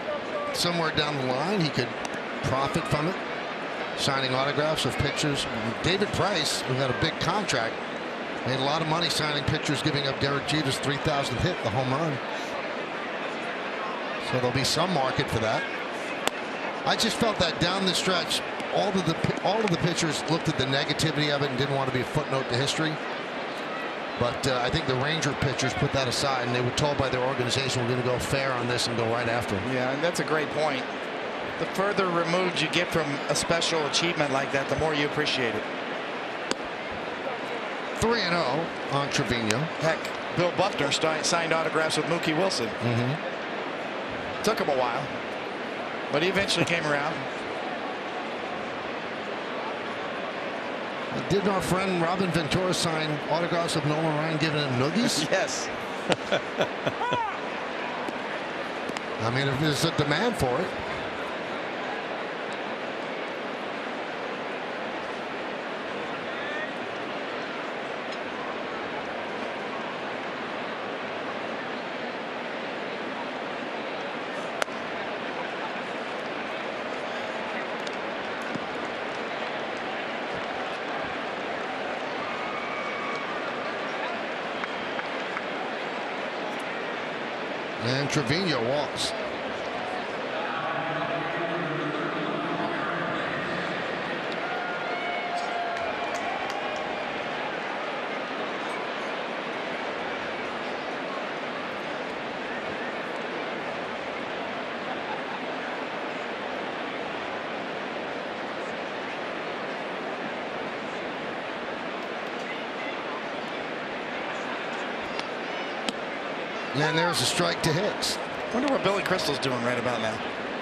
somewhere down the line he could profit from it, signing autographs of pitchers. David Price, who had a big contract, made a lot of money signing pitchers, giving up Derek Jeter's 3,000th hit, the home run. So there'll be some market for that. I just felt that down the stretch, all of the pitchers looked at the negativity of it and didn't want to be a footnote to history. But I think the Ranger pitchers put that aside, and they were told by their organization, we're going to go fair on this and go right after them. Yeah, and that's a great point. The further removed you get from a special achievement like that, the more you appreciate it. 3-0 on Trevino. Heck, Bill Buckner signed autographs with Mookie Wilson. Took him a while, but he eventually came around. Didn't our friend Robin Ventura sign autographs of Nolan Ryan giving him noogies? Yes. I mean, if there's a demand for it. And Trevino walks. And there's a strike to Hicks. Wonder what Billy Crystal's doing right about now.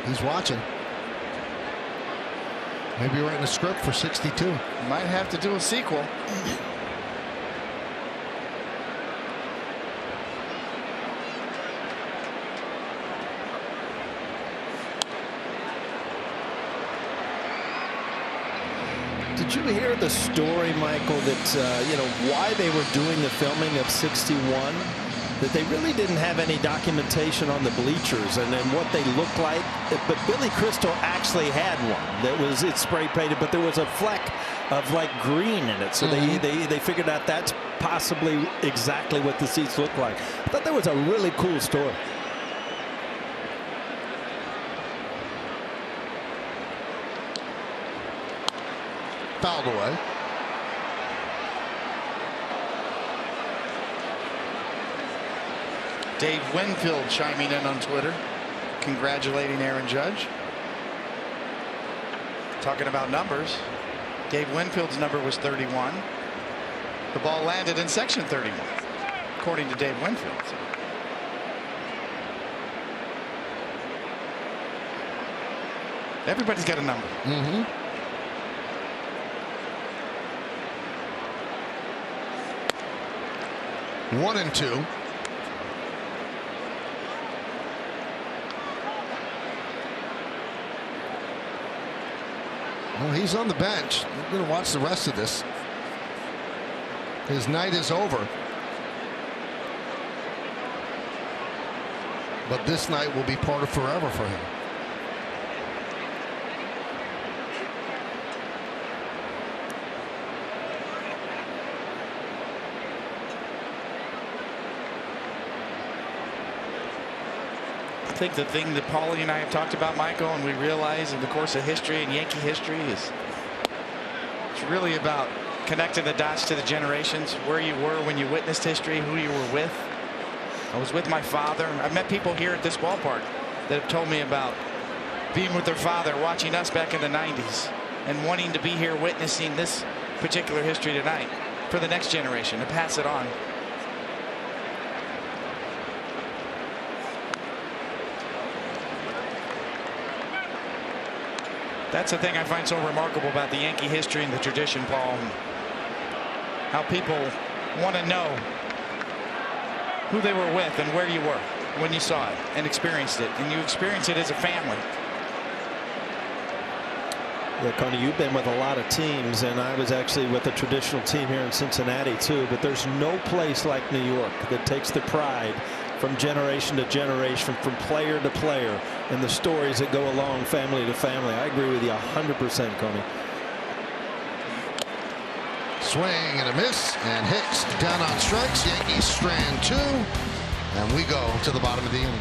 He's watching. Maybe writing a script for 62. Might have to do a sequel. Did you hear the story, Michael, that you know why they were doing the filming of 61? That they really didn't have any documentation on the bleachers and then what they looked like. But Billy Crystal actually had one that was spray painted, but there was a fleck of like green in it. So they figured out that's possibly exactly what the seats look like. I thought that was a really cool story. Fouled away. Dave Winfield chiming in on Twitter, congratulating Aaron Judge. Talking about numbers, Dave Winfield's number was 31. The ball landed in section 31, according to Dave Winfield. Everybody's got a number. 1-2. Well, he's on the bench. We're going to watch the rest of this. His night is over. But this night will be part of forever for him. think the thing that Paulie and I have talked about, Michael, and we realize in the course of history and Yankee history is it's really about connecting the dots to the generations, where you were when you witnessed history, who you were with. I was with my father. I've met people here at this ballpark that have told me about being with their father, watching us back in the 90s, and wanting to be here witnessing this particular history tonight for the next generation to pass it on. That's the thing I find so remarkable about the Yankee history and the tradition, Paul. How people want to know who they were with and where you were when you saw it and experienced it. And you experienced it as a family. Yeah, Coney, you've been with a lot of teams, and I was actually with a traditional team here in Cincinnati, too. But there's no place like New York that takes the pride from generation to generation, from player to player, and the stories that go along family to family. I agree with you 100%, Coney. Swing and a miss, and Hicks down on strikes. Yankees strand 2, and we go to the bottom of the inning.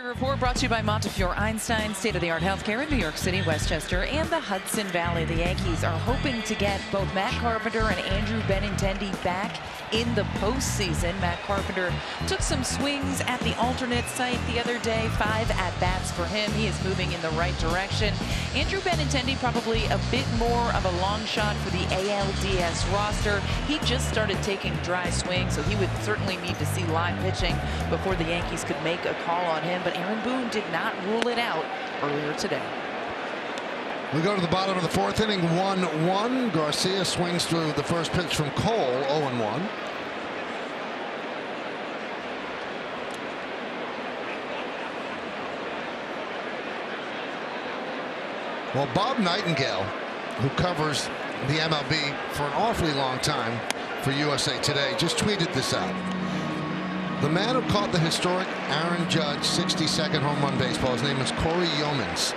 Report brought to you by Montefiore Einstein, state-of-the-art healthcare in New York City, Westchester, and the Hudson Valley. The Yankees are hoping to get both Matt Carpenter and Andrew Benintendi back in the postseason. Matt Carpenter took some swings at the alternate site the other day, 5 at-bats for him. He is moving in the right direction. Andrew Benintendi probably a bit more of a long shot for the ALDS roster. He just started taking dry swings, so he would certainly need to see live pitching before the Yankees could make a call on him. But Aaron Boone did not rule it out earlier today. We go to the bottom of the 4th inning, 1-1. Garcia swings through the first pitch from Cole, 0-1. Well, Bob Nightingale, who covers the MLB for an awfully long time for USA Today, just tweeted this out. The man who caught the historic Aaron Judge 62nd home run baseball, his name is Corey Yeomans.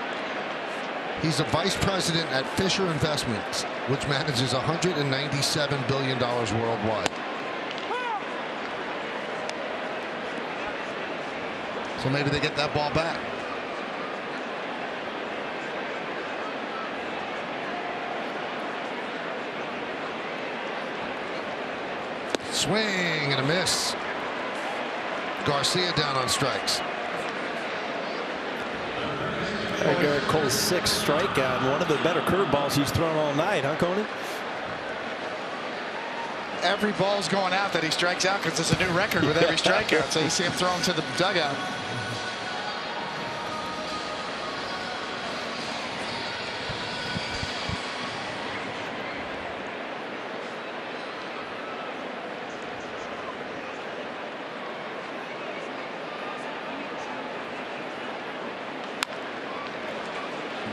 He's a vice president at Fisher Investments, which manages $197 billion worldwide. So maybe they get that ball back. Swing and a miss. Garcia down on strikes. Garrett Cole's 6th strikeout, and one of the better curveballs he's thrown all night, huh, Coney? Every ball's going out that he strikes out because it's a new record with every strikeout. So you see him throwing to the dugout.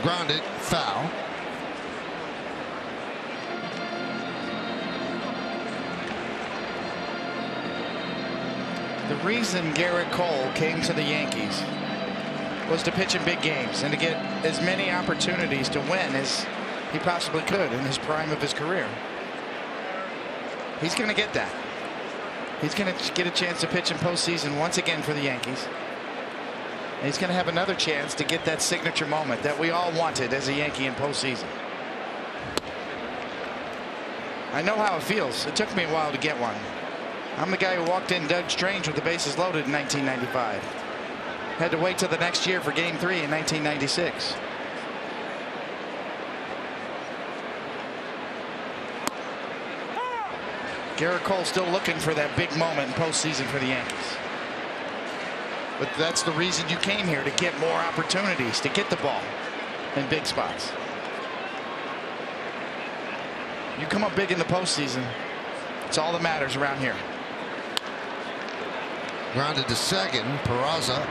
Grounded, foul. The reason Garrett Cole came to the Yankees was to pitch in big games and to get as many opportunities to win as he possibly could in his prime of his career. He's going to get that. He's going to get a chance to pitch in postseason once again for the Yankees. And he's going to have another chance to get that signature moment that we all wanted as a Yankee in postseason. I know how it feels. It took me a while to get one. I'm the guy who walked in Doug Strange with the bases loaded in 1995. Had to wait till the next year for Game 3 in 1996. Garrett Cole still looking for that big moment in postseason for the Yankees. But that's the reason you came here, to get more opportunities, to get the ball in big spots. You come up big in the postseason, it's all that matters around here. Grounded to second, Peraza.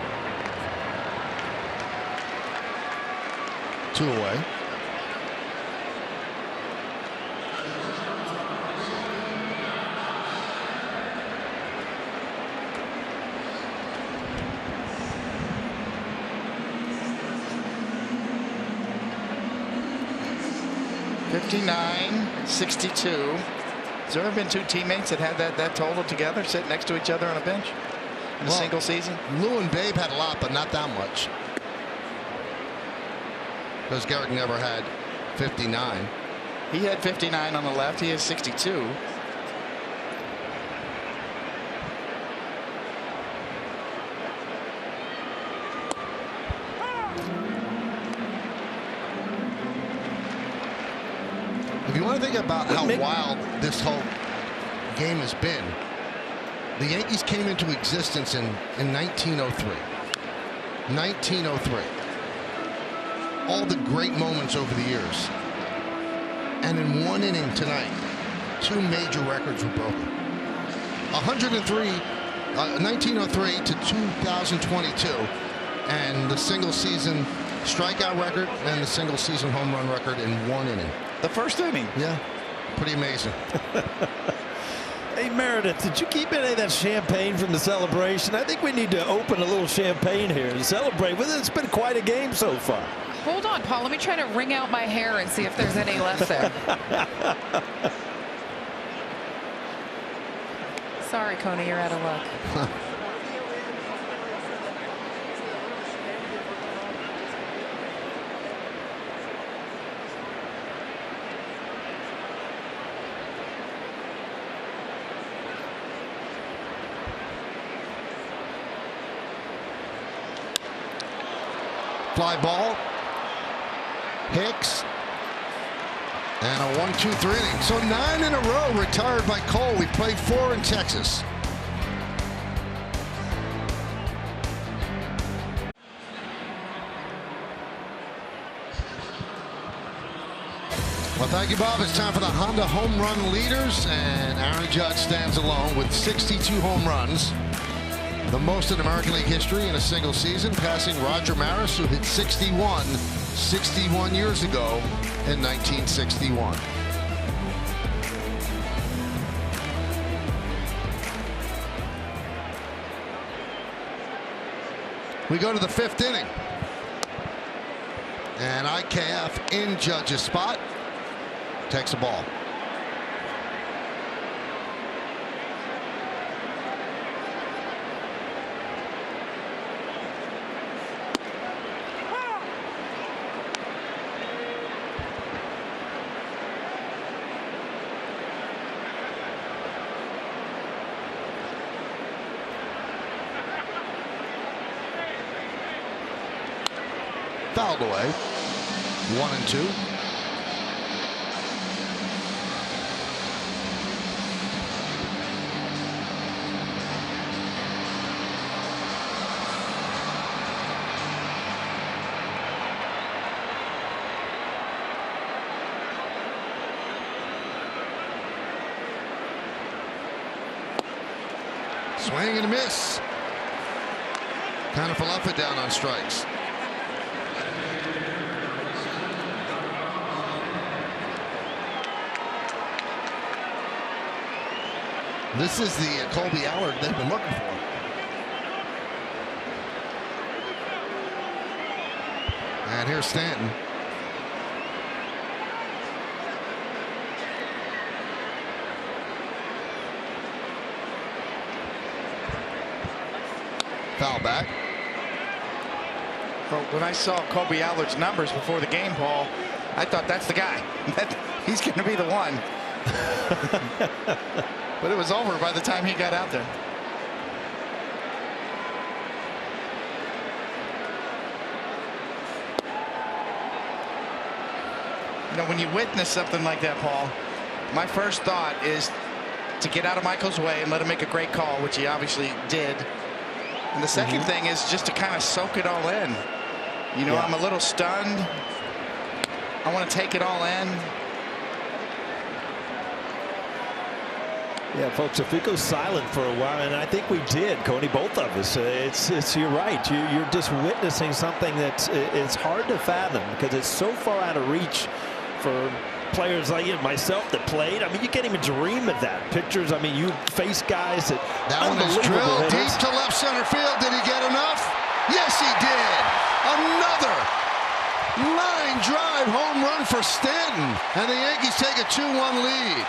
2 away. '59, 62. Has there ever been two teammates that had that total together, sitting next to each other on a bench in a single season? Lou and Babe had a lot, but not that much. Because Gehrig never had 59. He had 59 on the left. He has 62. If you want to think about how wild this whole game has been, the Yankees came into existence in 1903. 1903. All the great moments over the years. And in one inning tonight, two major records were broken. 1903 to 2022, and the single season strikeout record and the single season home run record in one inning. The first inning. Yeah, pretty amazing. Hey, Meredith, did you keep any of that champagne from the celebration? I think we need to open a little champagne here and celebrate with it. It's been quite a game so far. Hold on, Paul. Let me try to wring out my hair and see if there's any left there. Sorry, Coney, you're out of luck. Fly ball. Hicks. And a 1-2-3 inning. So 9 in a row retired by Cole. We played 4 in Texas. Well, thank you, Bob. It's time for the Honda home run leaders. And Aaron Judge stands alone with 62 home runs. The most in American League history in a single season, passing Roger Maris, who hit 61 years ago in 1961. We go to the 5th inning. And IKF in Judge's spot. Takes a ball. Fouled away. 1-2. Swing and a miss. Kind of fell it down on strikes. This is the Colby Allard they've been looking for. And here's Stanton. Foul back. Well, when I saw Colby Allard's numbers before the game, Paul, I thought that's the guy. He's going to be the one. But it was over by the time he got out there. You know, when you witness something like that, Paul, my first thought is to get out of Michael's way and let him make a great call, which he obviously did. And the second thing is just to kind of soak it all in. You know, I'm a little stunned. I want to take it all in. Yeah, folks, if we go silent for a while, and I think we did, Coney, both of us, you're right. You're just witnessing something that's it's hard to fathom because it's so far out of reach for players like myself that played. I mean, you can't even dream of that. Pictures, I mean, you face guys that one is drilled deep to left center field. Did he get enough? Yes, he did. Another line drive home run for Stanton, and the Yankees take a 2-1 lead.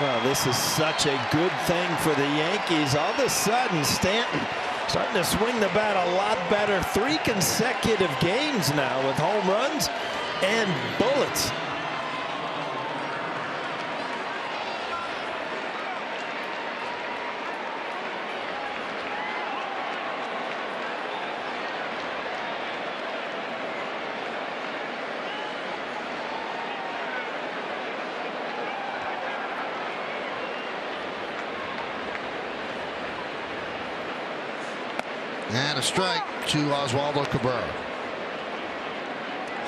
Well, this is such a good thing for the Yankees. All of a sudden, Stanton starting to swing the bat a lot better. 3 consecutive games now with home runs and bullets. And a strike to Oswaldo Cabrera.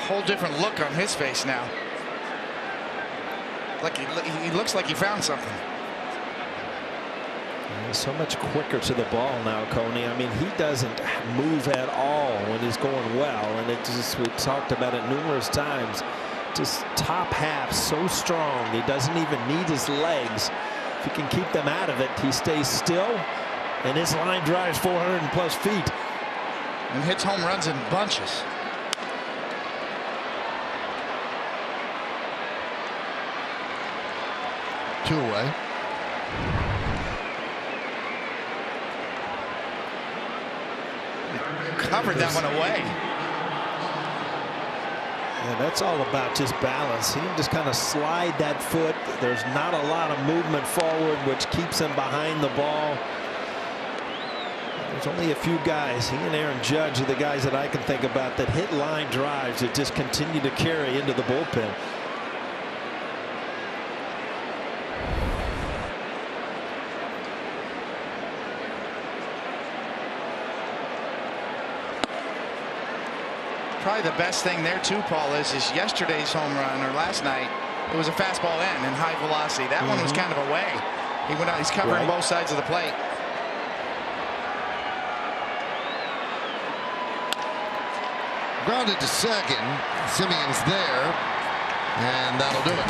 Whole different look on his face now. Like he looks like he found something. He's so much quicker to the ball now, Coney. I mean, he doesn't move at all when he's going well, and it just, we talked about it numerous times. Just top half so strong, he doesn't even need his legs. If he can keep them out of it, he stays still, and his line drives 400+ feet. And hits home runs in bunches. Two away. Covered that one away. Yeah, that's all about just balance. He can just kind of slide that foot. There's not a lot of movement forward, which keeps him behind the ball. There's only a few guys, he and Aaron Judge are the guys that I can think about that hit line drives that just continue to carry into the bullpen. Probably the best thing there too, Paul, is yesterday's home run, or last night, it was a fastball in high velocity. That one was kind of away. He went out, he's covering both sides of the plate. Grounded to second. Simeon's there, and that'll do it.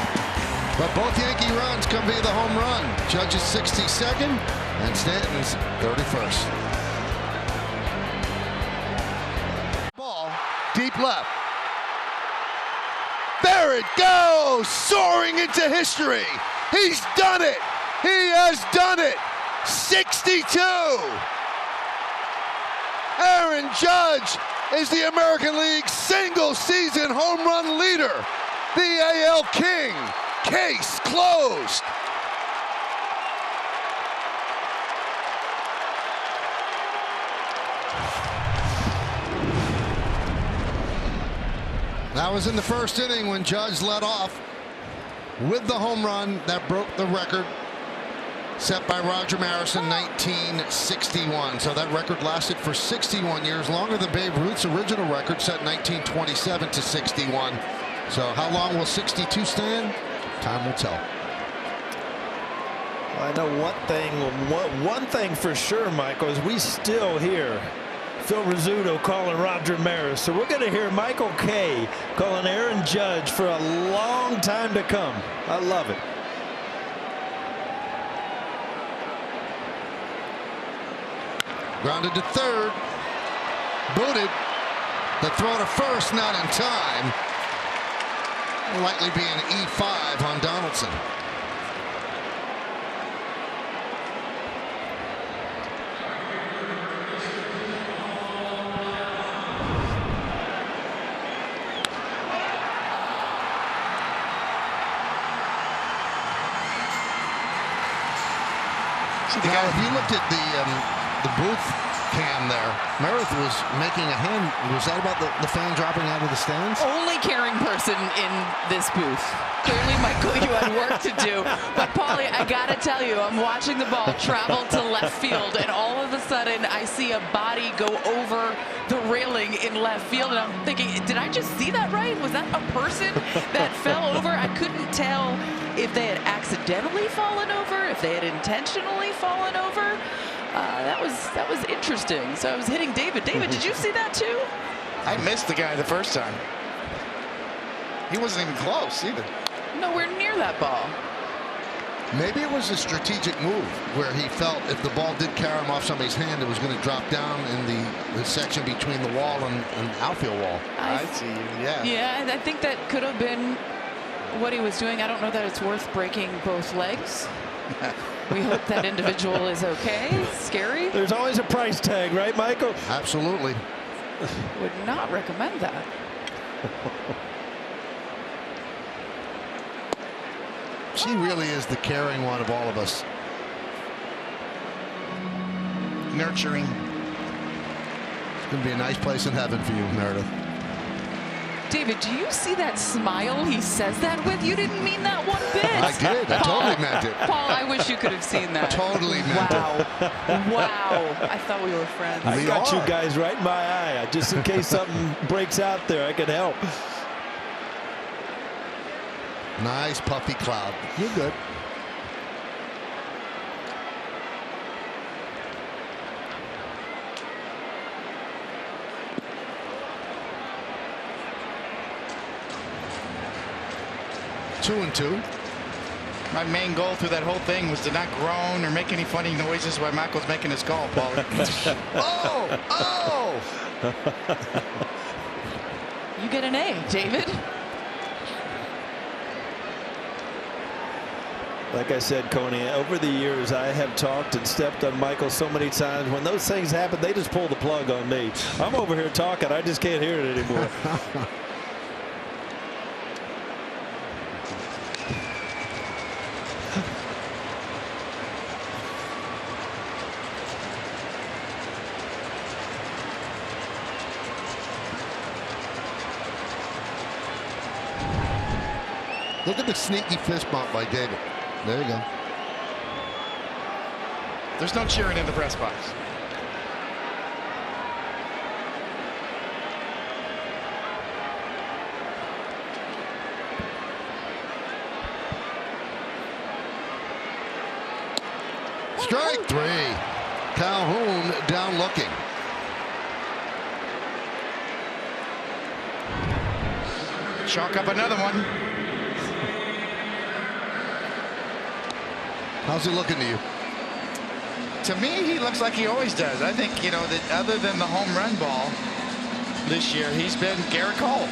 But both Yankee runs come via the home run. Judge's 62nd and Stanton's 31st. Ball deep left. There it goes, soaring into history. He's done it. He has done it. 62. Aaron Judge is the American League single-season home run leader. The AL King. Case closed. That was in the first inning when Judge led off with the home run that broke the record set by Roger Maris in 1961. So that record lasted for 61 years, longer than Babe Ruth's original record set in 1927 to 61. So how long will 62 stand? Time will tell. Well, I know one thing for sure, Michael, is we still hear Phil Rizzuto calling Roger Maris. So we're going to hear Michael Kay calling Aaron Judge for a long time to come. I love it. Grounded to third. Booted. The throw to first, not in time. Will likely be an E5 on Donaldson. Now, if you looked at the booth cam there, Meredith was making a hand. Was that about the fan dropping out of the stands? Only caring person in this booth. Clearly, Michael, you had work to do. But, Paulie, I got to tell you, I'm watching the ball travel to left field, and all of a sudden, I see a body go over the railing in left field, and I'm thinking, did I just see that right? Was that a person that fell over? I couldn't tell if they had accidentally fallen over, if they had intentionally fallen over. That was interesting. So I was hitting David. David, did you see that too? I missed the guy the first time. He wasn't even close either. Nowhere near that ball. Maybe it was a strategic move where he felt if the ball did carry him off somebody's hand, it was going to drop down in the section between the wall and outfield wall. I see you, yeah. Yeah, I think that could have been what he was doing. I don't know that it's worth breaking both legs. We hope that individual is okay. Scary. There's always a price tag, right, Michael? Absolutely. Would not recommend that. She really is the caring one of all of us. Nurturing. It's going to be a nice place in heaven for you, Meredith. David, do you see that smile he says that with? You didn't mean that one bit. I did. I totally meant it. Paul, I wish you could have seen that. Totally meant it. Wow. I thought we were friends. I got you guys right in my eye. Just in case something breaks out there, I can help. Nice puffy cloud. You're good. Two and two. My main goal through that whole thing was to not groan or make any funny noises while Michael's making his call, Paul. Oh! Oh! You get an A, David. Like I said, Coney, over the years, I have talked and stepped on Michael so many times. When those things happen, they just pull the plug on me. I'm over here talking. I just can't hear it anymore. Look at the sneaky fist bump by David. There you go. There's no cheering in the press box. Strike three. Calhoun down looking. Chalk up another one. How's he looking to you? To me, he looks like he always does. I think, you know, that other than the home run ball this year, he's been Garrett Cole.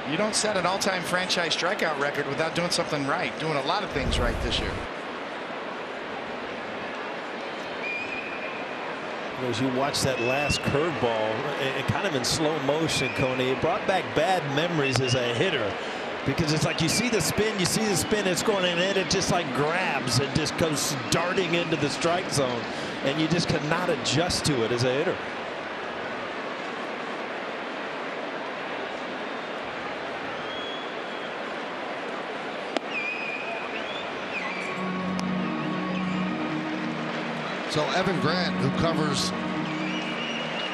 You don't set an all-time franchise strikeout record without doing something right, doing a lot of things right this year. As you watch that last curveball, kind of in slow motion, Coney, it brought back bad memories as a hitter. Because it's like you see the spin, it's going in, and it just like grabs and just goes darting into the strike zone, and you just cannot adjust to it as a hitter. So Evan Grant, who covers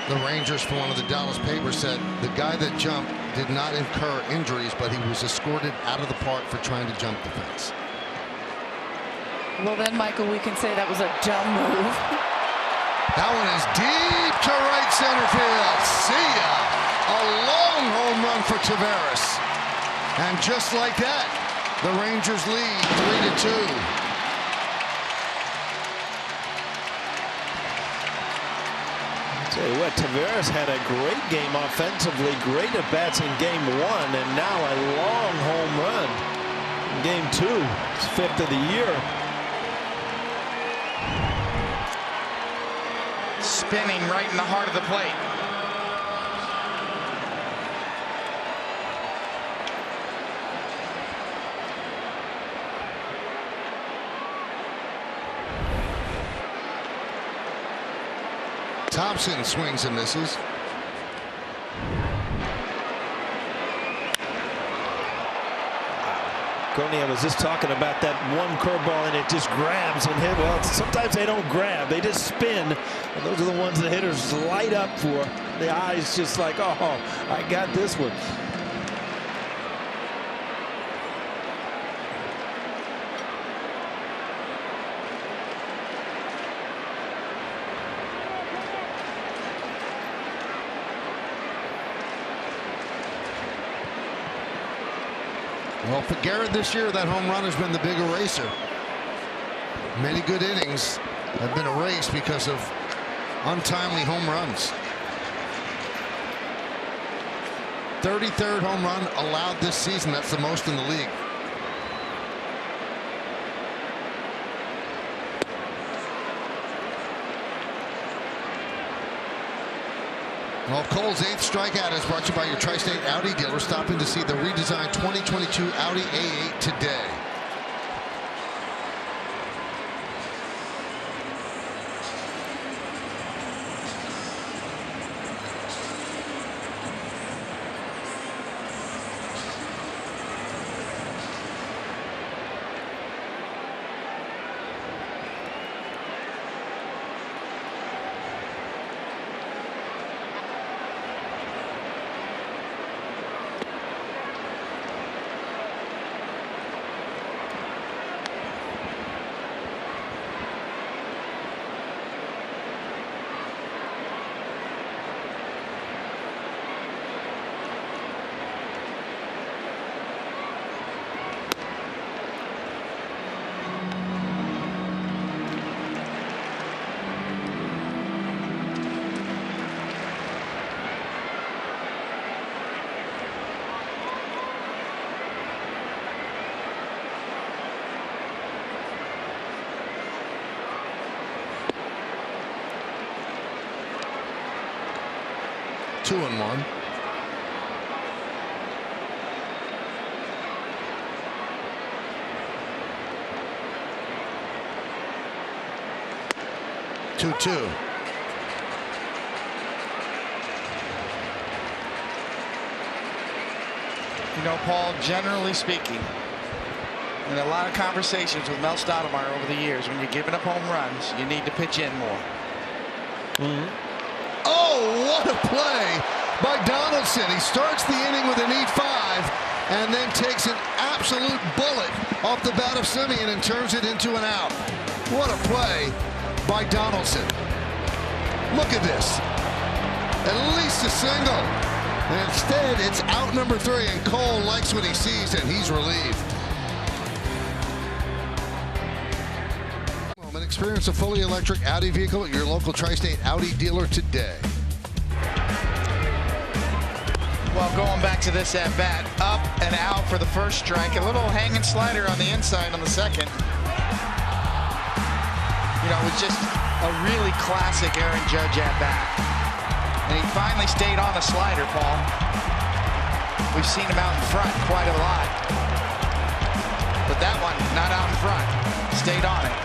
the Rangers for one of the Dallas papers, said the guy that jumped did not incur injuries, but he was escorted out of the park for trying to jump the fence. Well, then, Michael, we can say that was a dumb move. That one is deep to right center field. See ya. A long home run for Taveras. And just like that, the Rangers lead 3-2. Tell you what, Taveras had a great game offensively, great at bats in game one, and now a long home run in game two. It's 5th of the year. Spinning right in the heart of the plate. Thompson swings and misses. Coney, I was just talking about that one curveball, and it just grabs and hit. Well, sometimes they don't grab, they just spin, and those are the ones the hitters light up for. The eyes just like, oh, I got this one. Well, for Garrett this year, that home run has been the big eraser. Many good innings have been erased because of untimely home runs. 33rd home run allowed this season. That's the most in the league. Well, Cole's 8th strikeout is brought to you by your Tri-State Audi dealer. Stop in to see the redesigned 2022 Audi A8 today. Two and one. Two. You know, Paul, generally speaking, in a lot of conversations with Mel Stoudemire over the years, when you're giving up home runs, you need to pitch in more. Oh, what a play by Donaldson. He starts the inning with an E5 and then takes an absolute bullet off the bat of Simeon and turns it into an out. What a play by Donaldson. Look at this. At least a single. And instead, it's out number 3, and Cole likes what he sees, and he's relieved. Experience a fully electric Audi vehicle at your local Tri-State Audi dealer today. Well, going back to this at bat, up and out for the first strike. A little hanging slider on the inside on the second. You know, it was just a really classic Aaron Judge at bat. And he finally stayed on the slider, Paul. We've seen him out in front quite a lot. But that one, not out in front. Stayed on it.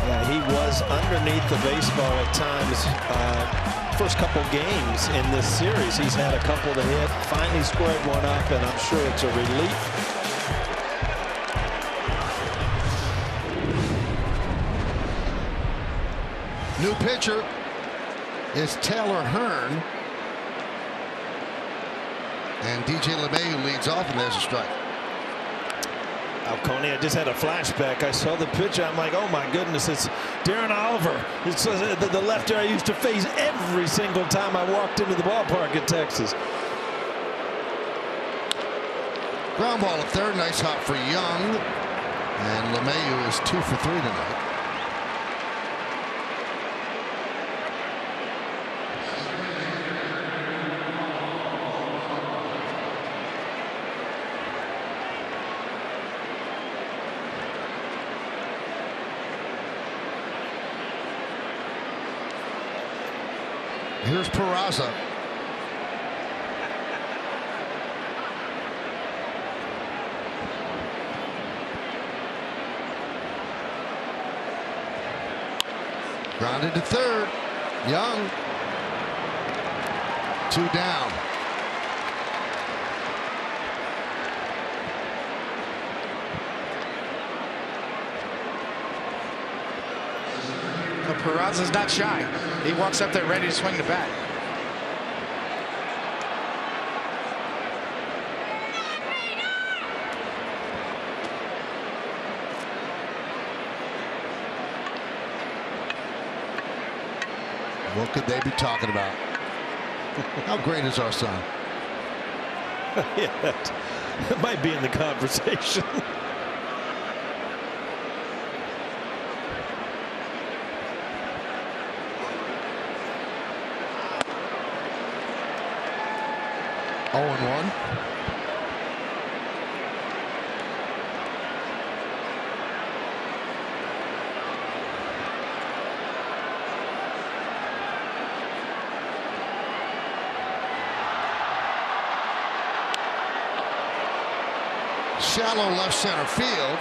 Yeah, he was underneath the baseball at times. First couple games in this series, he's had a couple to hit. Finally squared one up, and I'm sure it's a relief. New pitcher is Taylor Hearn. And DJ LeMahieu leads off, and there's a strike. Coney, I just had a flashback. I saw the pitcher. I'm like, oh my goodness, it's Darren Oliver. It's the lefty I used to face every single time I walked into the ballpark in Texas. Ground ball at third. Nice hop for Young. And LeMahieu is 2 for 3 tonight. Here's Peraza. Grounded to third. Young. 2 down. Peraza's not shy. He walks up there ready to swing the bat. What could they be talking about? How great is our son? Yeah, that might be in the conversation. 0-1. Shallow left center field.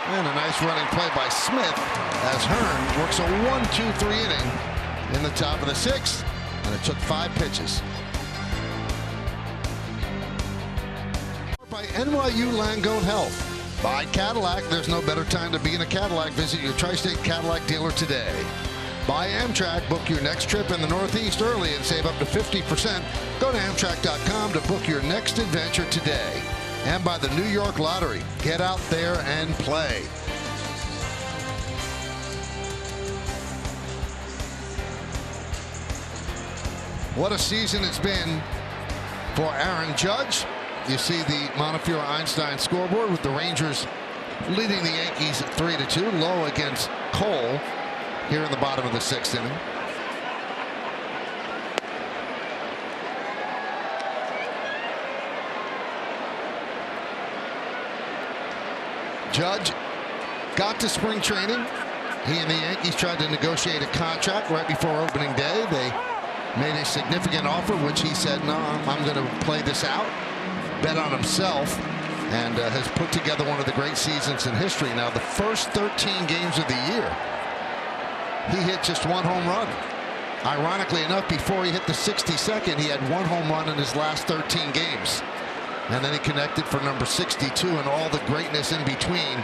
And a nice running play by Smith as Hearn works a 1-2-3 inning in the top of the sixth, and it took 5 pitches. By NYU Langone Health. By Cadillac, there's no better time to be in a Cadillac. Visit your Tri-State Cadillac dealer today. By Amtrak, book your next trip in the Northeast early and save up to 50%. Go to Amtrak.com to book your next adventure today. And by the New York Lottery. Get out there and play. What a season it's been for Aaron Judge. You see the Montefiore-Einstein scoreboard with the Rangers leading the Yankees 3-2. Low against Cole here in the bottom of the 6th inning. Judge got to spring training. He and the Yankees tried to negotiate a contract right before opening day. They made a significant offer, which he said, no, I'm going to play this out. Bet on himself, and has put together one of the great seasons in history. Now, the first 13 games of the year, he hit just 1 home run. Ironically enough, before he hit the 62nd, he had 1 home run in his last 13 games. And then he connected for number 62, and all the greatness in between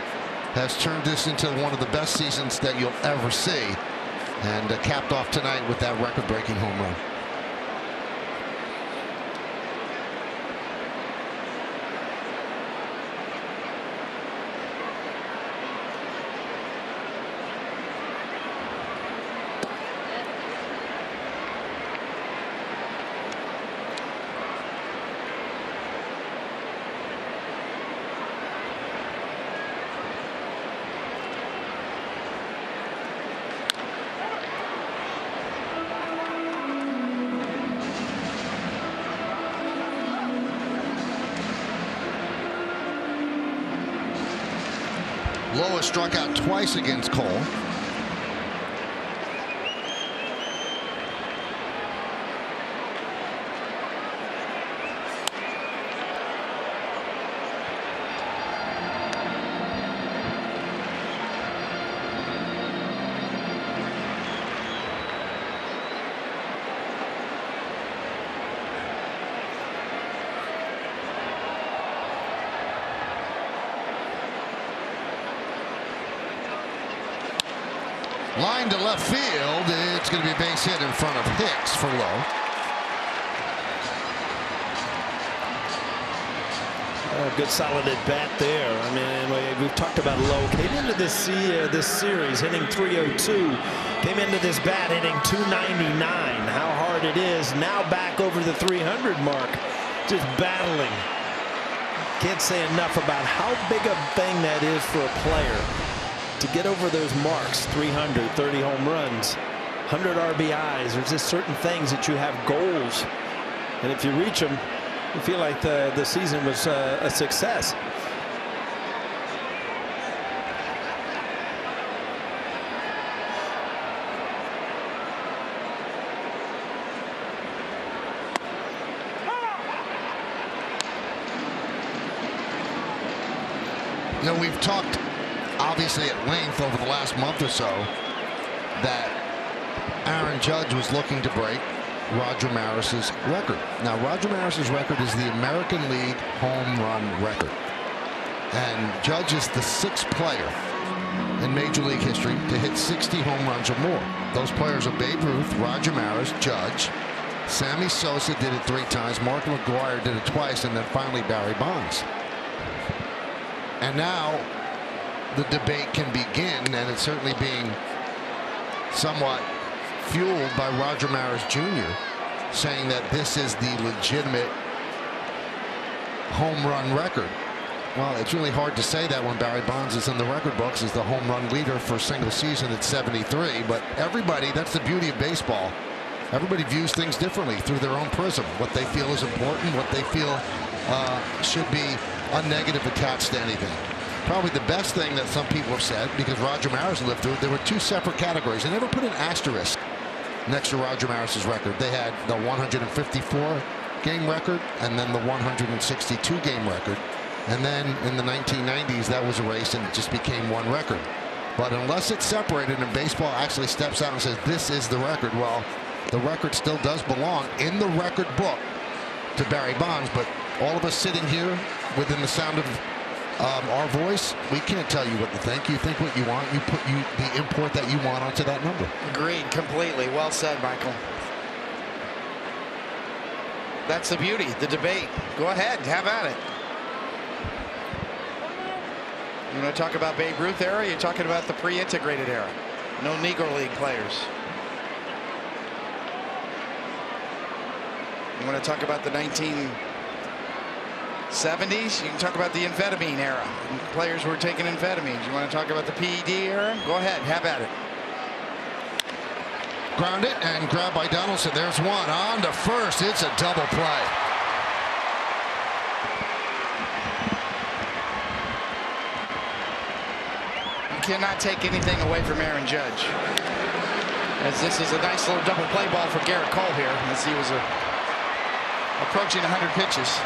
has turned this into one of the best seasons that you'll ever see, and capped off tonight with that record-breaking home run. Loa struck out twice against Cole. Line to left field. It's going to be a base hit in front of Hicks for Lowe. Good solid at bat there. I mean, we've talked about Lowe. Came into this series hitting 302. Came into this bat hitting 299. How hard it is. Now back over the 300 mark. Just battling. Can't say enough about how big a thing that is for a player to get over those marks. 330 home runs, 100 RBIs. There's just certain things that you have goals, and if you reach them, you feel like the season was a success. You know, we've talked obviously at length over the last month or so that Aaron Judge was looking to break Roger Maris's record. Now, Roger Maris's record is the American League home run record, and Judge is the 6th player in Major League history to hit 60 home runs or more. Those players are Babe Ruth, Roger Maris, Judge. Sammy Sosa did it 3 times. Mark McGwire did it twice, and then finally Barry Bonds. And now the debate can begin, and it's certainly being somewhat fueled by Roger Maris Jr. saying that this is the legitimate home run record. Well, it's really hard to say that when Barry Bonds is in the record books as the home run leader for a single season at 73, but everybody, that's the beauty of baseball. everybody views things differently through their own prism. What they feel is important, what they feel should be a negative attached to anything. Probably the best thing that some people have said, because Roger Maris lived through it, there were two separate categories. They never put an asterisk next to Roger Maris's record. They had the 154 game record and then the 162 game record. And then in the 1990s, that was erased and it just became one record. But unless it's separated and baseball actually steps out and says this is the record, well, the record still does belong in the record book to Barry Bonds. But all of us sitting here within the sound of our voice, we can't tell you what to think. You think what you want. You put the import that you want onto that number. Agreed completely. Well said, Michael. That's the beauty, the debate. Go ahead, have at it. You want to talk about Babe Ruth era? You're talking about the pre-integrated era. No Negro League players. You want to talk about the 1970s? You can talk about the amphetamine era. Players were taking amphetamines. You want to talk about the PED era? Go ahead, have at it. Ground it and grabbed by Donaldson. There's one on to first. It's a double play. You cannot take anything away from Aaron Judge, as this is a nice little double play ball for Garrett Cole here, as he was approaching 100 pitches.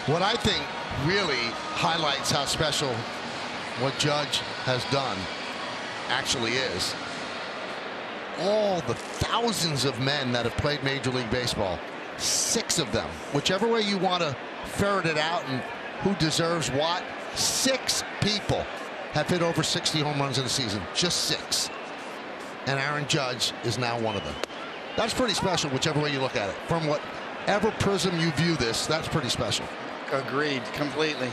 What I think really highlights how special what Judge has done actually is, all the thousands of men that have played Major League Baseball, 6 of them, whichever way you want to ferret it out and who deserves what, 6 people have hit over 60 home runs in a season. Just 6. And Aaron Judge is now one of them. That's pretty special, whichever way you look at it. From whatever prism you view this, that's pretty special. Agreed completely.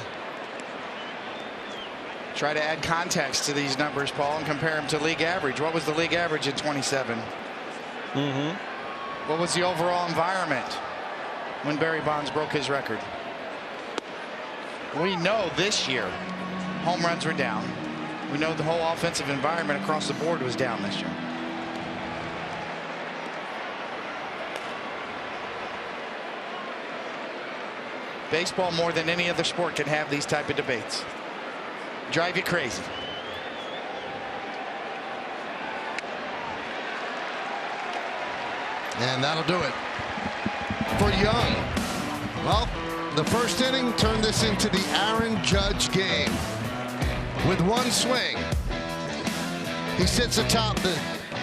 Try to add context to these numbers, Paul, and compare them to league average. What was the league average at 27? What was the overall environment when Barry Bonds broke his record? We know this year home runs were down. We know the whole offensive environment across the board was down this year. Baseball, more than any other sport, can have these type of debates. Drive you crazy. And that'll do it for Young. Well, the first inning turned this into the Aaron Judge game. With one swing, he sits atop the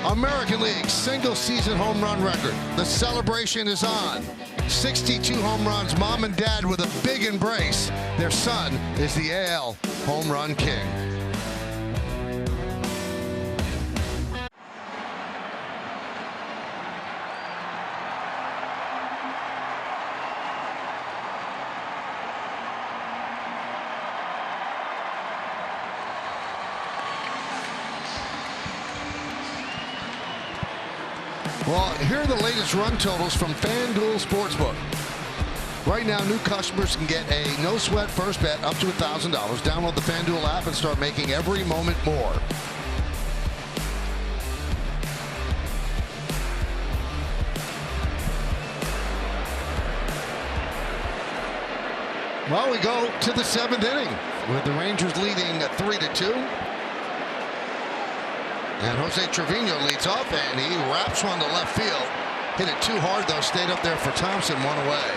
American League single season home run record. The celebration is on. 62 home runs, mom and dad with a big embrace. Their son is the AL home run king. Well, here are the latest run totals from FanDuel Sportsbook. Right now, new customers can get a no-sweat first bet up to $1,000. Download the FanDuel app and start making every moment more. Well, we go to the 7th inning with the Rangers leading 3-2. And Jose Trevino leads off, and he wraps one to left field. Hit it too hard, though. Stayed up there for Thompson. One away.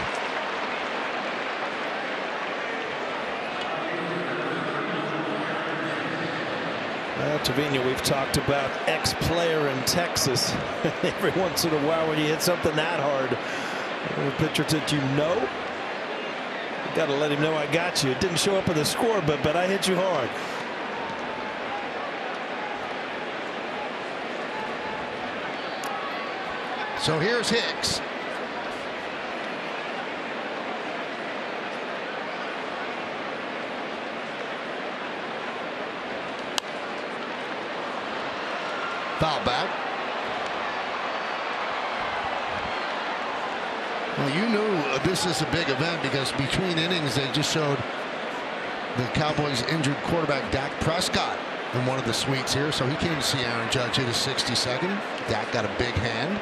Well, Trevino, we've talked about ex-player in Texas. Every once in a while when you hit something that hard, a pitcher that you know, you got to let him know I got you. It didn't show up in the score, but I hit you hard. So here's Hicks. Foul back. Well, you knew this is a big event because between innings they just showed the Cowboys injured quarterback Dak Prescott in one of the suites here, so he came to see Aaron Judge hit his 62nd. Dak got a big hand.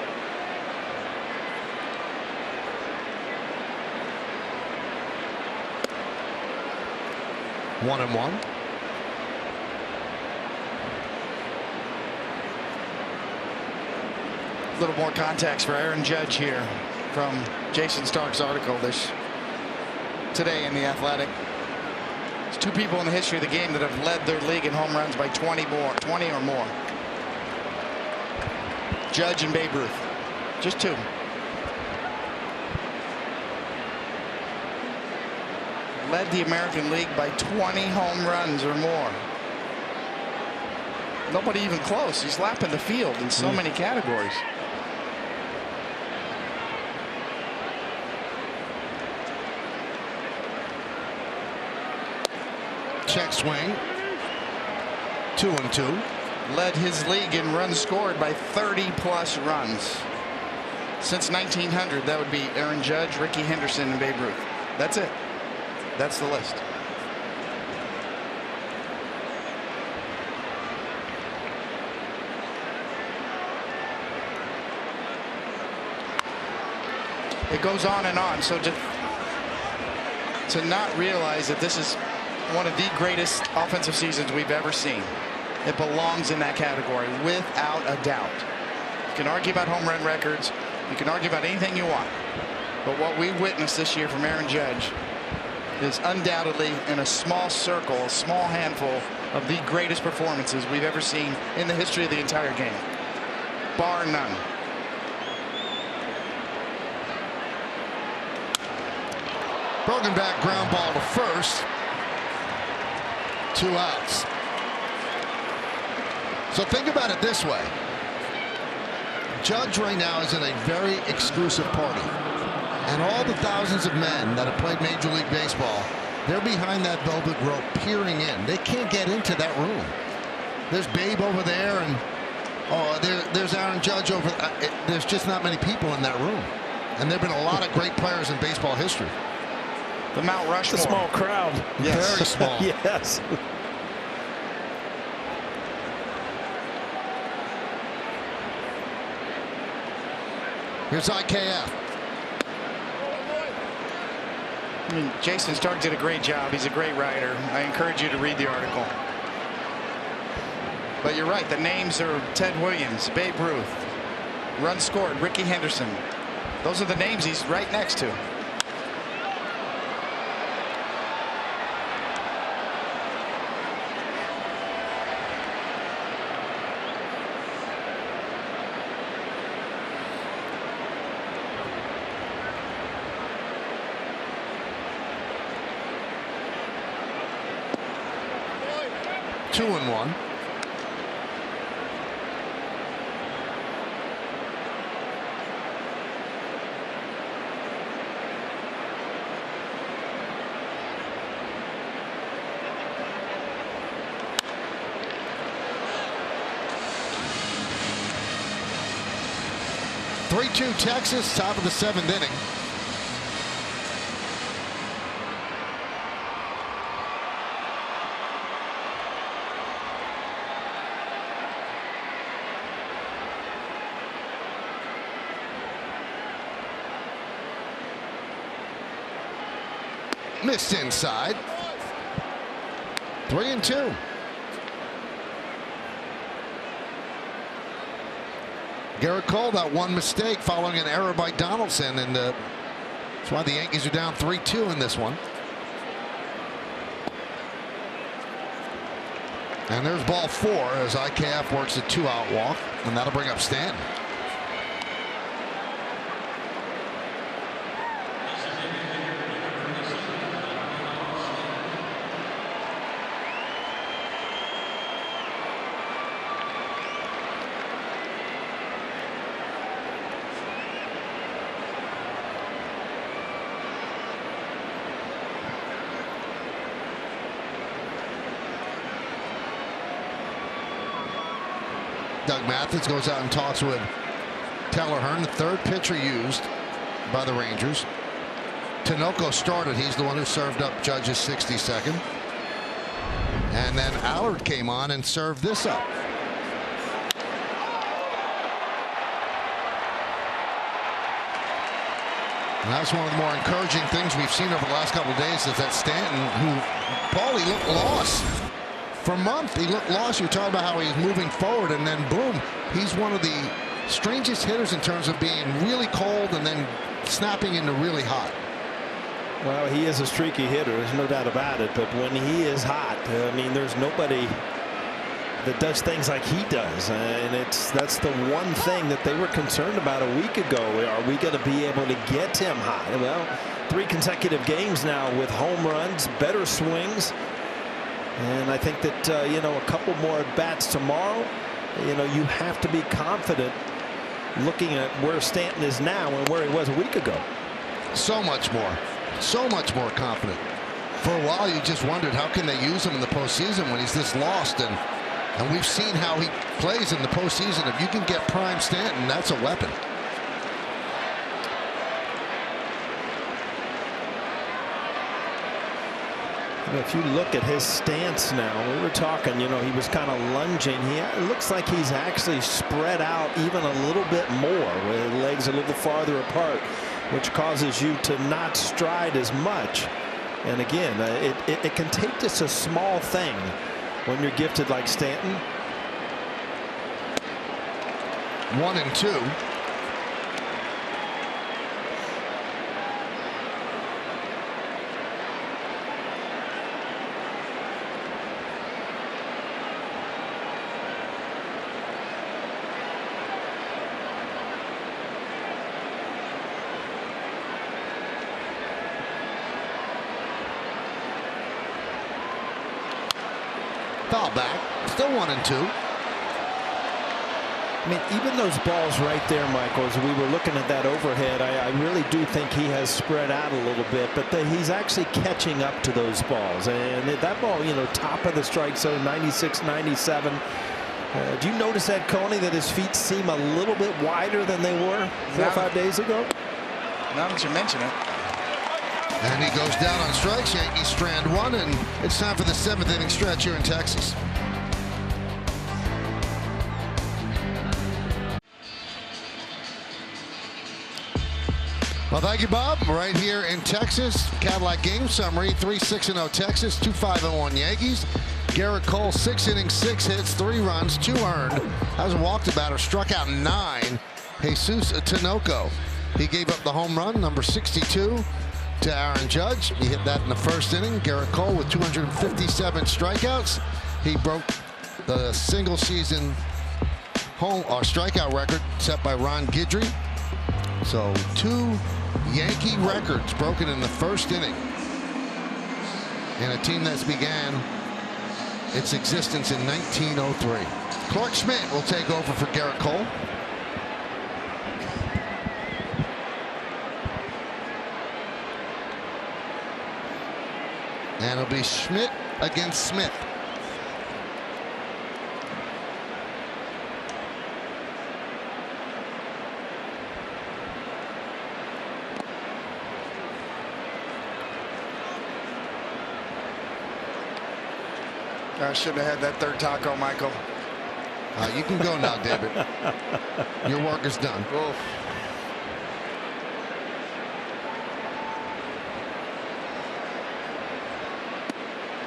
One and one. A little more context for Aaron Judge here from Jason Stark's article today in The Athletic. There's two people in the history of the game that have led their league in home runs by 20 or more. Judge and Babe Ruth. Just two. Led the American League by 20 home runs or more. Nobody even close. He's lapping the field in so many categories. Check swing. 2-2. Led his league in runs scored by 30+ runs. Since 1900, that would be Aaron Judge, Ricky Henderson, and Babe Ruth. That's it. That's the list. It goes on and on. So to not realize that this is one of the greatest offensive seasons we've ever seen. It belongs in that category without a doubt. You can argue about home run records. You can argue about anything you want. But what we witnessed this year from Aaron Judge is undoubtedly in a small circle, a small handful of the greatest performances we've ever seen in the history of the entire game. Bar none. Broken back ground ball to first. 2 outs. So think about it this way. Judge right now is in a very exclusive party. And all the thousands of men that have played Major League Baseball, they're behind that velvet rope peering in. They can't get into that room. There's Babe over there, and there's Aaron Judge over. There's just not many people in that room. And there have been a lot of great players in baseball history. The Mount Rushmore. It's a small crowd. Yes. Very small. Yes. Here's IKF. I mean, Jason Stark did a great job. He's a great writer. I encourage you to read the article. But you're right. The names are Ted Williams, Babe Ruth, runs scored, Ricky Henderson. Those are the names he's right next to. Two and one. Three-two Texas, top of the 7th inning. Missed inside. 3-2. Garrett Cole, that one mistake following an error by Donaldson, and that's why the Yankees are down 3-2 in this one. And there's ball 4 as IKF works a 2-out walk, and that'll bring up Stanton. Doug Mathis goes out and talks with Taylor Hearn, the 3rd pitcher used by the Rangers. Tinoco started. He's the one who served up Judge's 62nd. And then Allard came on and served this up. And that's one of the more encouraging things we've seen over the last couple of days is that Stanton, he looked lost. For a month, he looked lost. You're talking about how he's moving forward, and then boom, he's one of the strangest hitters in terms of being really cold and then snapping into really hot. Well, he is a streaky hitter, there's no doubt about it. But when he is hot, I mean, there's nobody that does things like he does, and that's the one thing that they were concerned about a week ago. Are we going to be able to get him hot? Well, 3 consecutive games now with home runs, better swings, and I think that you know, a couple more at bats tomorrow. You know, you have to be confident looking at where Stanton is now and where he was a week ago. So much more confident. For a while, you just wondered how can they use him in the postseason when he's this lost, and we've seen how he plays in the postseason. If you can get prime Stanton, that's a weapon. If you look at his stance now, we were talking, you know, he was kind of lunging. It looks like he's actually spread out even a little bit more, with his legs a little farther apart, which causes you to not stride as much. And again, it can take just a small thing when you're gifted like Stanton. 1-2. Foul back. Still 1-2. I mean, even those balls right there, Michael, as we were looking at that overhead, I really do think he has spread out a little bit, but he's actually catching up to those balls. And that ball, you know, top of the strike zone, 96, 97. Do you notice that, Coney, that his feet seem a little bit wider than they were 4 or 5 days ago? Now that you mention it. And he goes down on strikes. Yankees strand 1, and it's time for the 7th inning stretch here in Texas. Well, thank you, Bob. Right here in Texas, Cadillac game summary: 3-6-0 Texas, 2-5-1 Yankees. Garrett Cole, 6 innings, 6 hits, 3 runs, 2 earned. Hasn't walked a batter, struck out 9. Jesus Tinoco, he gave up the home run, number 62. To Aaron Judge. He hit that in the first inning. Garrett Cole with 257 strikeouts. He broke the single season home or strikeout record set by Ron Guidry. So 2 Yankee records broken in the first inning in a team that's began its existence in 1903. Clark Schmidt will take over for Garrett Cole. And it'll be Schmidt against Smith. I shouldn't have had that third taco, Michael. You can go now, David. Your work is done. Oof.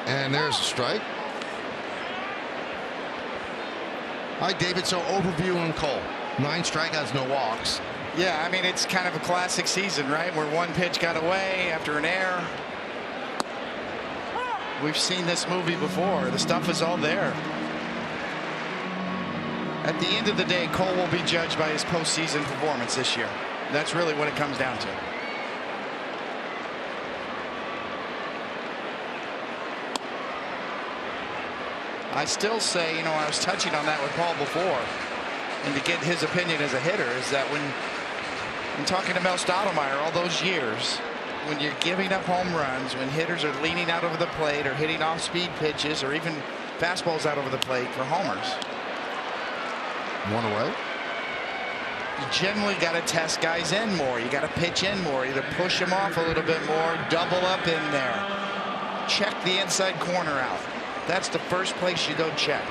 And there's a strike. All right, David, so overview on Cole. 9 strikeouts, no walks. Yeah, I mean, it's kind of a classic season, right? Where one pitch got away after an error. We've seen this movie before. The stuff is all there. At the end of the day, Cole will be judged by his postseason performance this year. That's really what it comes down to. I still say, you know, I was touching on that with Paul before, and to get his opinion as a hitter, is that when talking to Mel Stottlemyre all those years, when you're giving up home runs, when hitters are leaning out over the plate or hitting off-speed pitches or even fastballs out over the plate for homers, 1 away. you generally got to test guys in more. You got to pitch in more, either push them off a little bit more, double up in there, check the inside corner out. That's the first place you go check.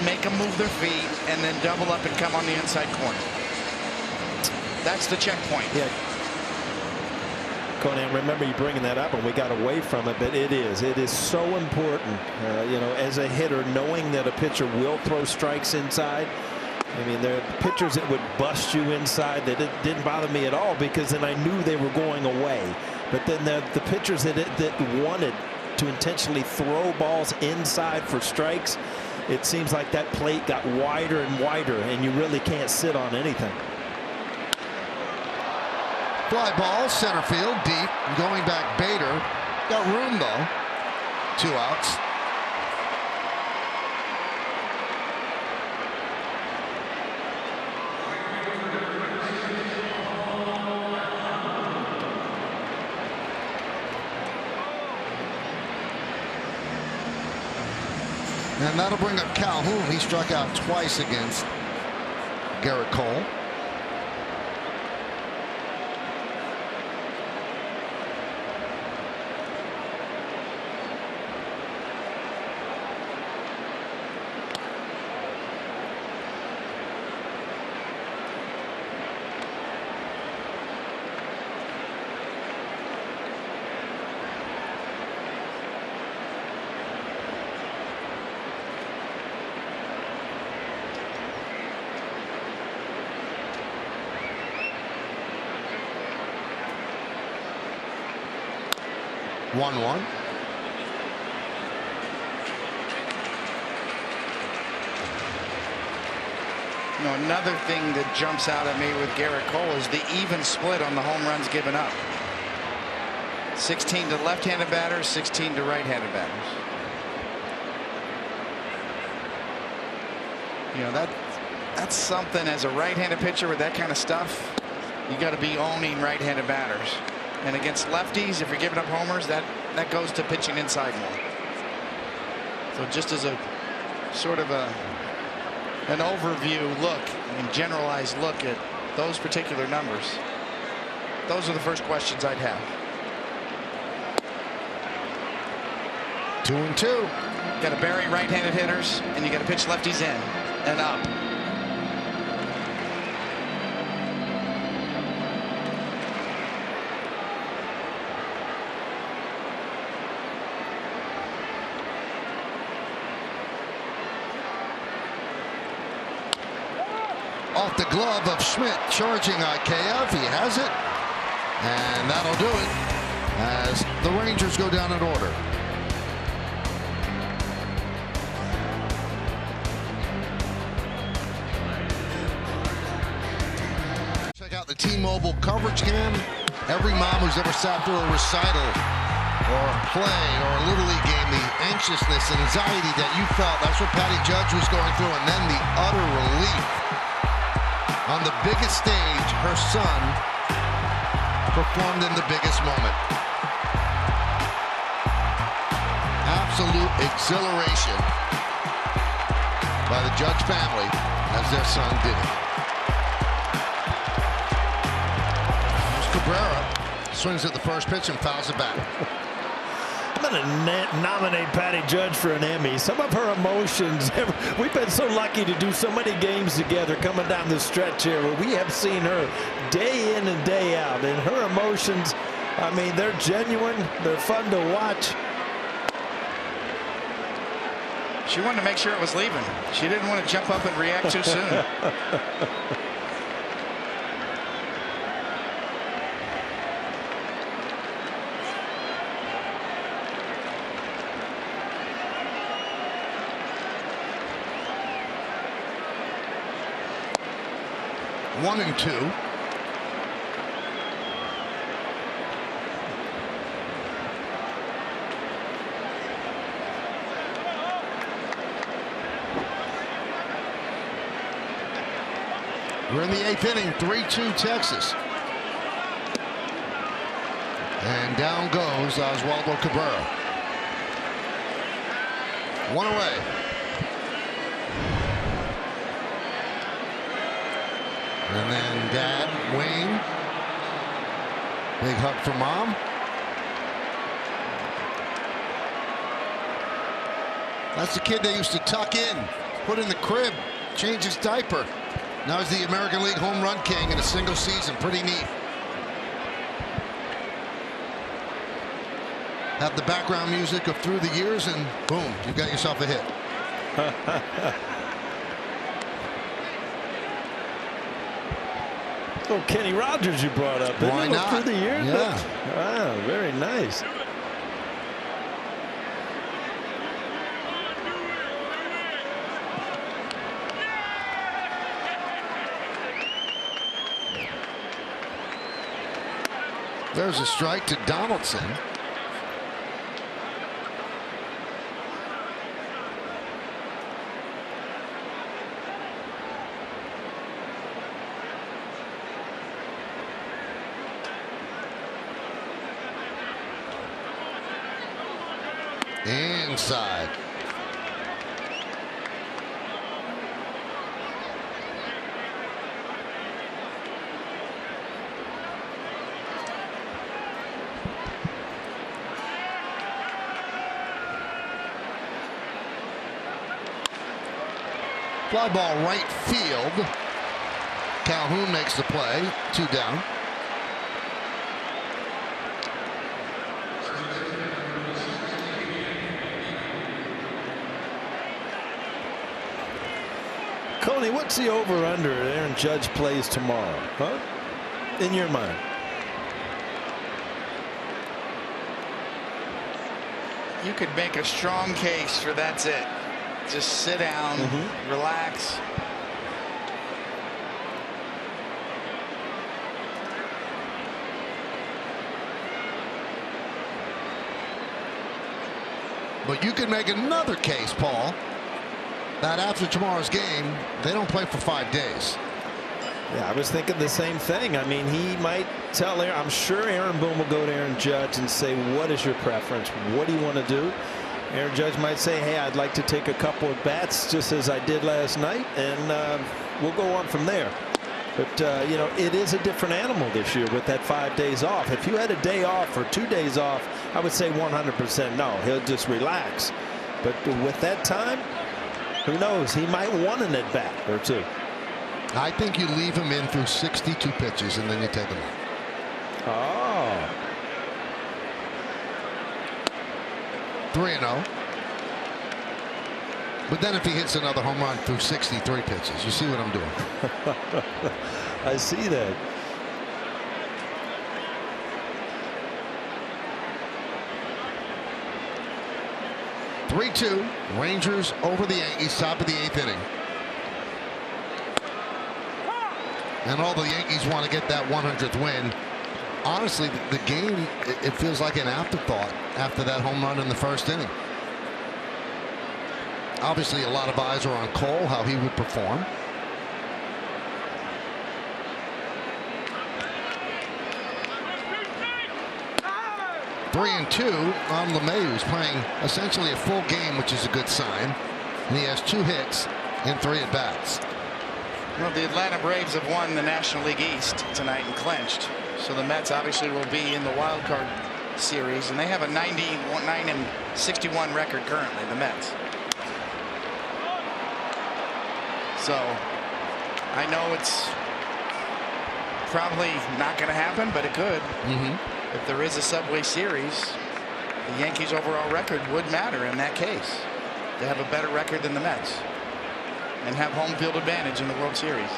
Make them move their feet, and then double up and come on the inside corner. That's the checkpoint. Yeah. Conan, remember you bringing that up, and we got away from it, but it is so important, you know, as a hitter, knowing that a pitcher will throw strikes inside. I mean, there are pitchers that would bust you inside that it didn't bother me at all, because then I knew they were going away. But then the pitchers that wanted to intentionally throw balls inside for strikes, it seems like that plate got wider and wider, and you really can't sit on anything. Fly ball, center field, deep. Going back, Bader. Got room, though. 2 outs. And that'll bring up Calhoun. He struck out twice against Garrett Cole. One. You know, another thing that jumps out at me with Garrett Cole is the even split on the home runs given up. 16 to left-handed batters, 16 to right-handed batters. You know, that's something as a right-handed pitcher with that kind of stuff. You got to be owning right-handed batters. And against lefties, if you're giving up homers, that goes to pitching inside more. So just as a sort of an overview look and generalized look at those particular numbers, those are the first questions I'd have. 2-2. Got to bury right-handed hitters, and you got to pitch lefties in and up. Off the glove of Schmidt, charging Ikeyev. He has it, and that'll do it as the Rangers go down in order. Check out the T-Mobile coverage cam. Every mom who's ever sat through a recital or a play or a Little League game, the anxiousness and anxiety that you felt, that's what Patty Judge was going through, and then the utter relief. On the biggest stage, her son performed in the biggest moment. Absolute exhilaration by the Judge family as their son did it. Here's Cabrera, swings at the first pitch and fouls it back. I'm going to nominate Patty Judge for an Emmy. Some of her emotions, we've been so lucky to do so many games together coming down the stretch here where we have seen her day in and day out. And her emotions, I mean, they're genuine. They're fun to watch. She wanted to make sure it was leaving. She didn't want to jump up and react too soon. One and two. We're in the 8th inning, 3-2 Texas. And down goes Oswaldo Cabrera. One away. And then Dad, Wayne. Big hug for Mom. That's the kid they used to tuck in, put in the crib, change his diaper. Now he's the American League home run king in a single season. Pretty neat. Have the background music of Through the Years, and boom, you've got yourself a hit. Oh, Kenny Rogers you brought up. Why not? Through the Years? Yeah. Wow, very nice. There's a strike to Donaldson. Inside. Fly ball right field. Calhoun makes the play. 2 down. Coney, what's the over-under Aaron Judge plays tomorrow? Huh? In your mind? You could make a strong case for that's it. Just sit down, relax. But you can make another case, Paul, that after tomorrow's game, they don't play for 5 days. Yeah, I was thinking the same thing. I mean, he might tell Aaron, I'm sure Aaron Boone will go to Aaron Judge and say, what is your preference? What do you want to do? Aaron Judge might say, hey, I'd like to take a couple of bats just as I did last night, and we'll go on from there. But, you know, it is a different animal this year with that 5 days off. If you had a day off or 2 days off, I would say 100% no. He'll just relax. But with that time, who knows? He might want an at-bat or two. I think you leave him in through 62 pitches, and then you take him out. Oh. 3-0. But then if he hits another home run through 63 pitches, you see what I'm doing. I see that. (3-2) Rangers over the Yankees, top of the 8th inning. And all the Yankees want to get that 100th win. Honestly, the game, it feels like an afterthought after that home run in the first inning. Obviously, a lot of eyes are on Cole, how he would perform. Three and 2 on LeMay, who's playing essentially a full game, which is a good sign. And he has 2 hits in 3 at-bats. Well, the Atlanta Braves have won the National League East tonight and clinched. So the Mets obviously will be in the wild card series, and they have a 99-61 record currently, the Mets. So I know it's probably not going to happen, but it could. If there is a Subway Series, the Yankees' overall record would matter in that case. They have a better record than the Mets and have home field advantage in the World Series.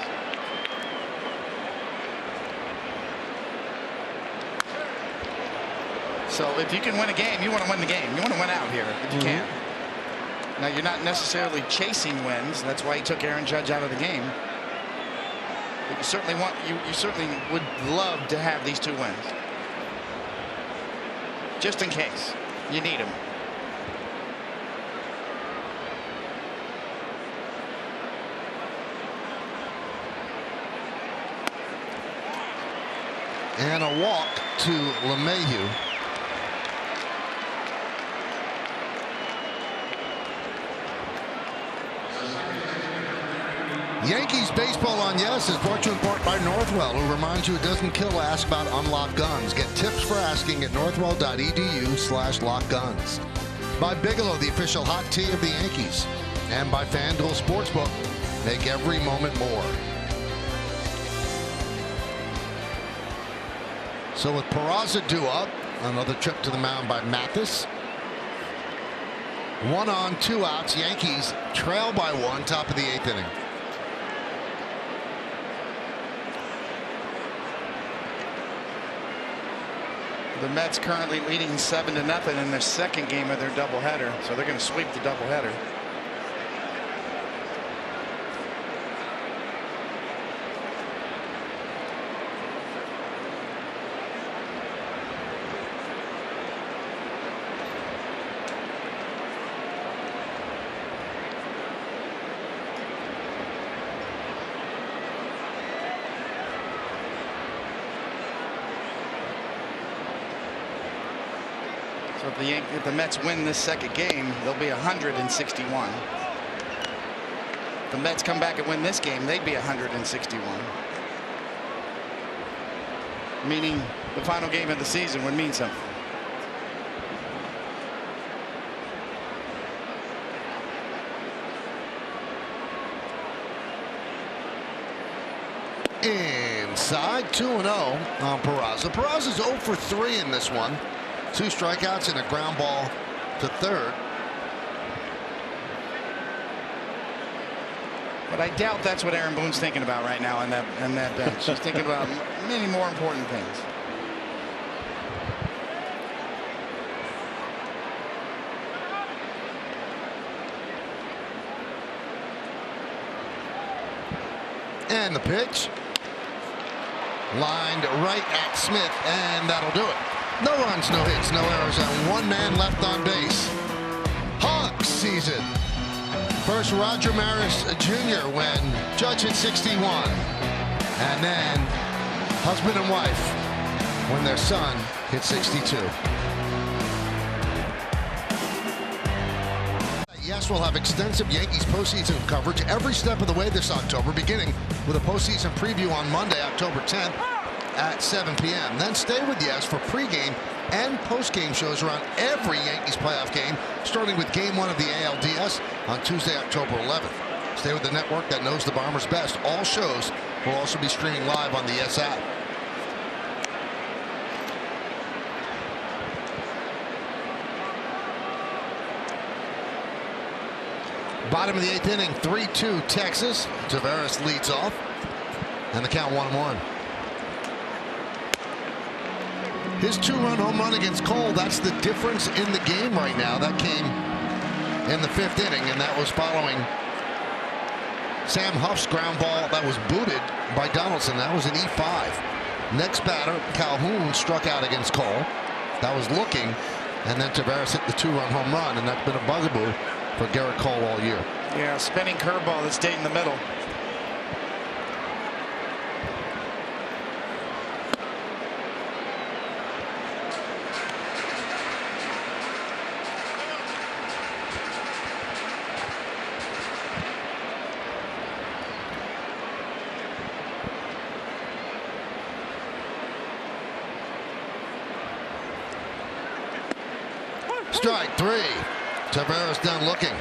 So if you can win a game, you want to win the game. You want to win out here if you can. Now, you're not necessarily chasing wins. That's why he took Aaron Judge out of the game. But you certainly want, you certainly would love to have these 2 wins. Just in case you need them. And a walk to LeMahieu. Yankees baseball on Yes is brought to you in part by Northwell, who reminds you it doesn't kill to ask about unlocked guns. Get tips for asking at northwell.edu/lockguns. by Bigelow, the official hot tea of the Yankees, and by FanDuel Sportsbook. Make every moment more. So with Peraza due up, another trip to the mound by Mathis. 1 on, 2 outs. Yankees trail by 1, top of the 8th inning. The Mets currently leading 7-0 in their second game of their doubleheader, so they're going to sweep the doubleheader. So if the Mets win this second game, they'll be 161. If the Mets come back and win this game, they'd be 161. Meaning the final game of the season would mean something. Inside, 2-0 on Peraza. Peraza's 0 for 3 in this one. 2 strikeouts and a ground ball to third. But I doubt that's what Aaron Boone's thinking about right now on that bench. He's thinking about many more important things. And the pitch. Lined right at Smith, and that'll do it. No runs, no hits, no errors, and 1 man left on base. Hawks season. First Roger Maris Jr. when Judge hit 61. And then husband and wife when their son hit 62. Yes, we'll have extensive Yankees postseason coverage every step of the way this October, beginning with a postseason preview on Monday, October 10th at 7 p.m. Then stay with Yes for pregame and postgame shows around every Yankees playoff game, starting with Game 1 of the ALDS on Tuesday, October 11th. Stay with the network that knows the Bombers best. All shows will also be streaming live on the Yes app. Bottom of the 8th inning, 3-2 Texas. Taveras leads off, and the count 1-1. His 2-run home run against Cole, that's the difference in the game right now. That came in the 5th inning, and that was following Sam Huff's ground ball that was booted by Donaldson. That was an E5. Next batter, Calhoun, struck out against Cole. That was looking, and then Taveras hit the 2-run home run, and that's been a bugaboo for Garrett Cole all year. Yeah, spinning curveball that stayed in the middle. Strike 3. Taveras done looking.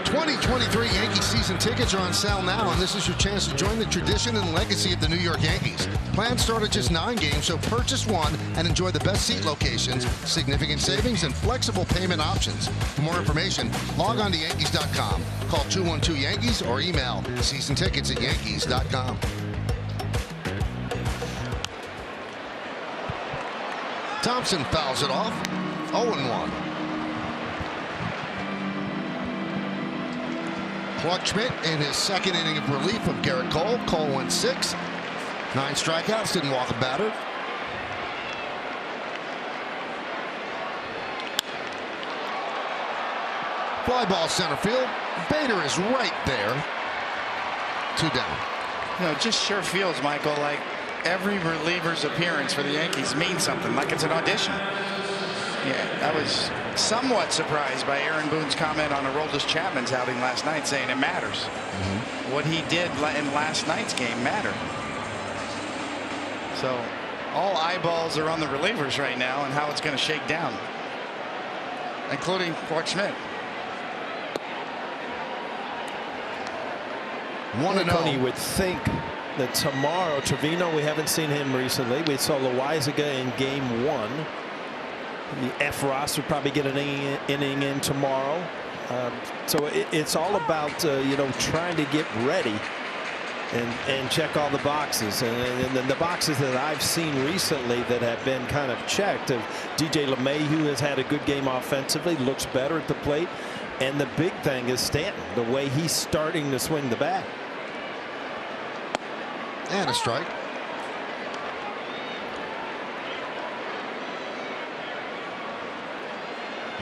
2023 Yankee season tickets are on sale now, and this is your chance to join the tradition and legacy of the New York Yankees. Plans start at just 9 games, so purchase one and enjoy the best seat locations, significant savings, and flexible payment options. For more information, log on to Yankees.com, call 212-YANKEES, or email seasontickets@Yankees.com. Thompson fouls it off. 0-1. Clark Schmidt in his second inning of relief of Garrett Cole. Cole went 6. 9 strikeouts, didn't walk a batter. Fly ball center field. Bader is right there. 2 down. You know, it just sure feels, Michael, like every reliever's appearance for the Yankees means something, like it's an audition. Yeah, I was somewhat surprised by Aaron Boone's comment on Aroldis Chapman's outing last night, saying it matters. What he did in last night's game mattered. So all eyeballs are on the relievers right now and how it's going to shake down, including Clark Schmidt. 1-0. You would think that tomorrow, Trevino, we haven't seen him recently. We saw Loaizaga in game 1. The F. Ross would probably get an inning in tomorrow. So it's all about trying to get ready and check all the boxes. And the boxes that I've seen recently that have been kind of checked of DJ LeMahieu has had a good game offensively, looks better at the plate. And the big thing is Stanton, the way he's starting to swing the bat. And a strike.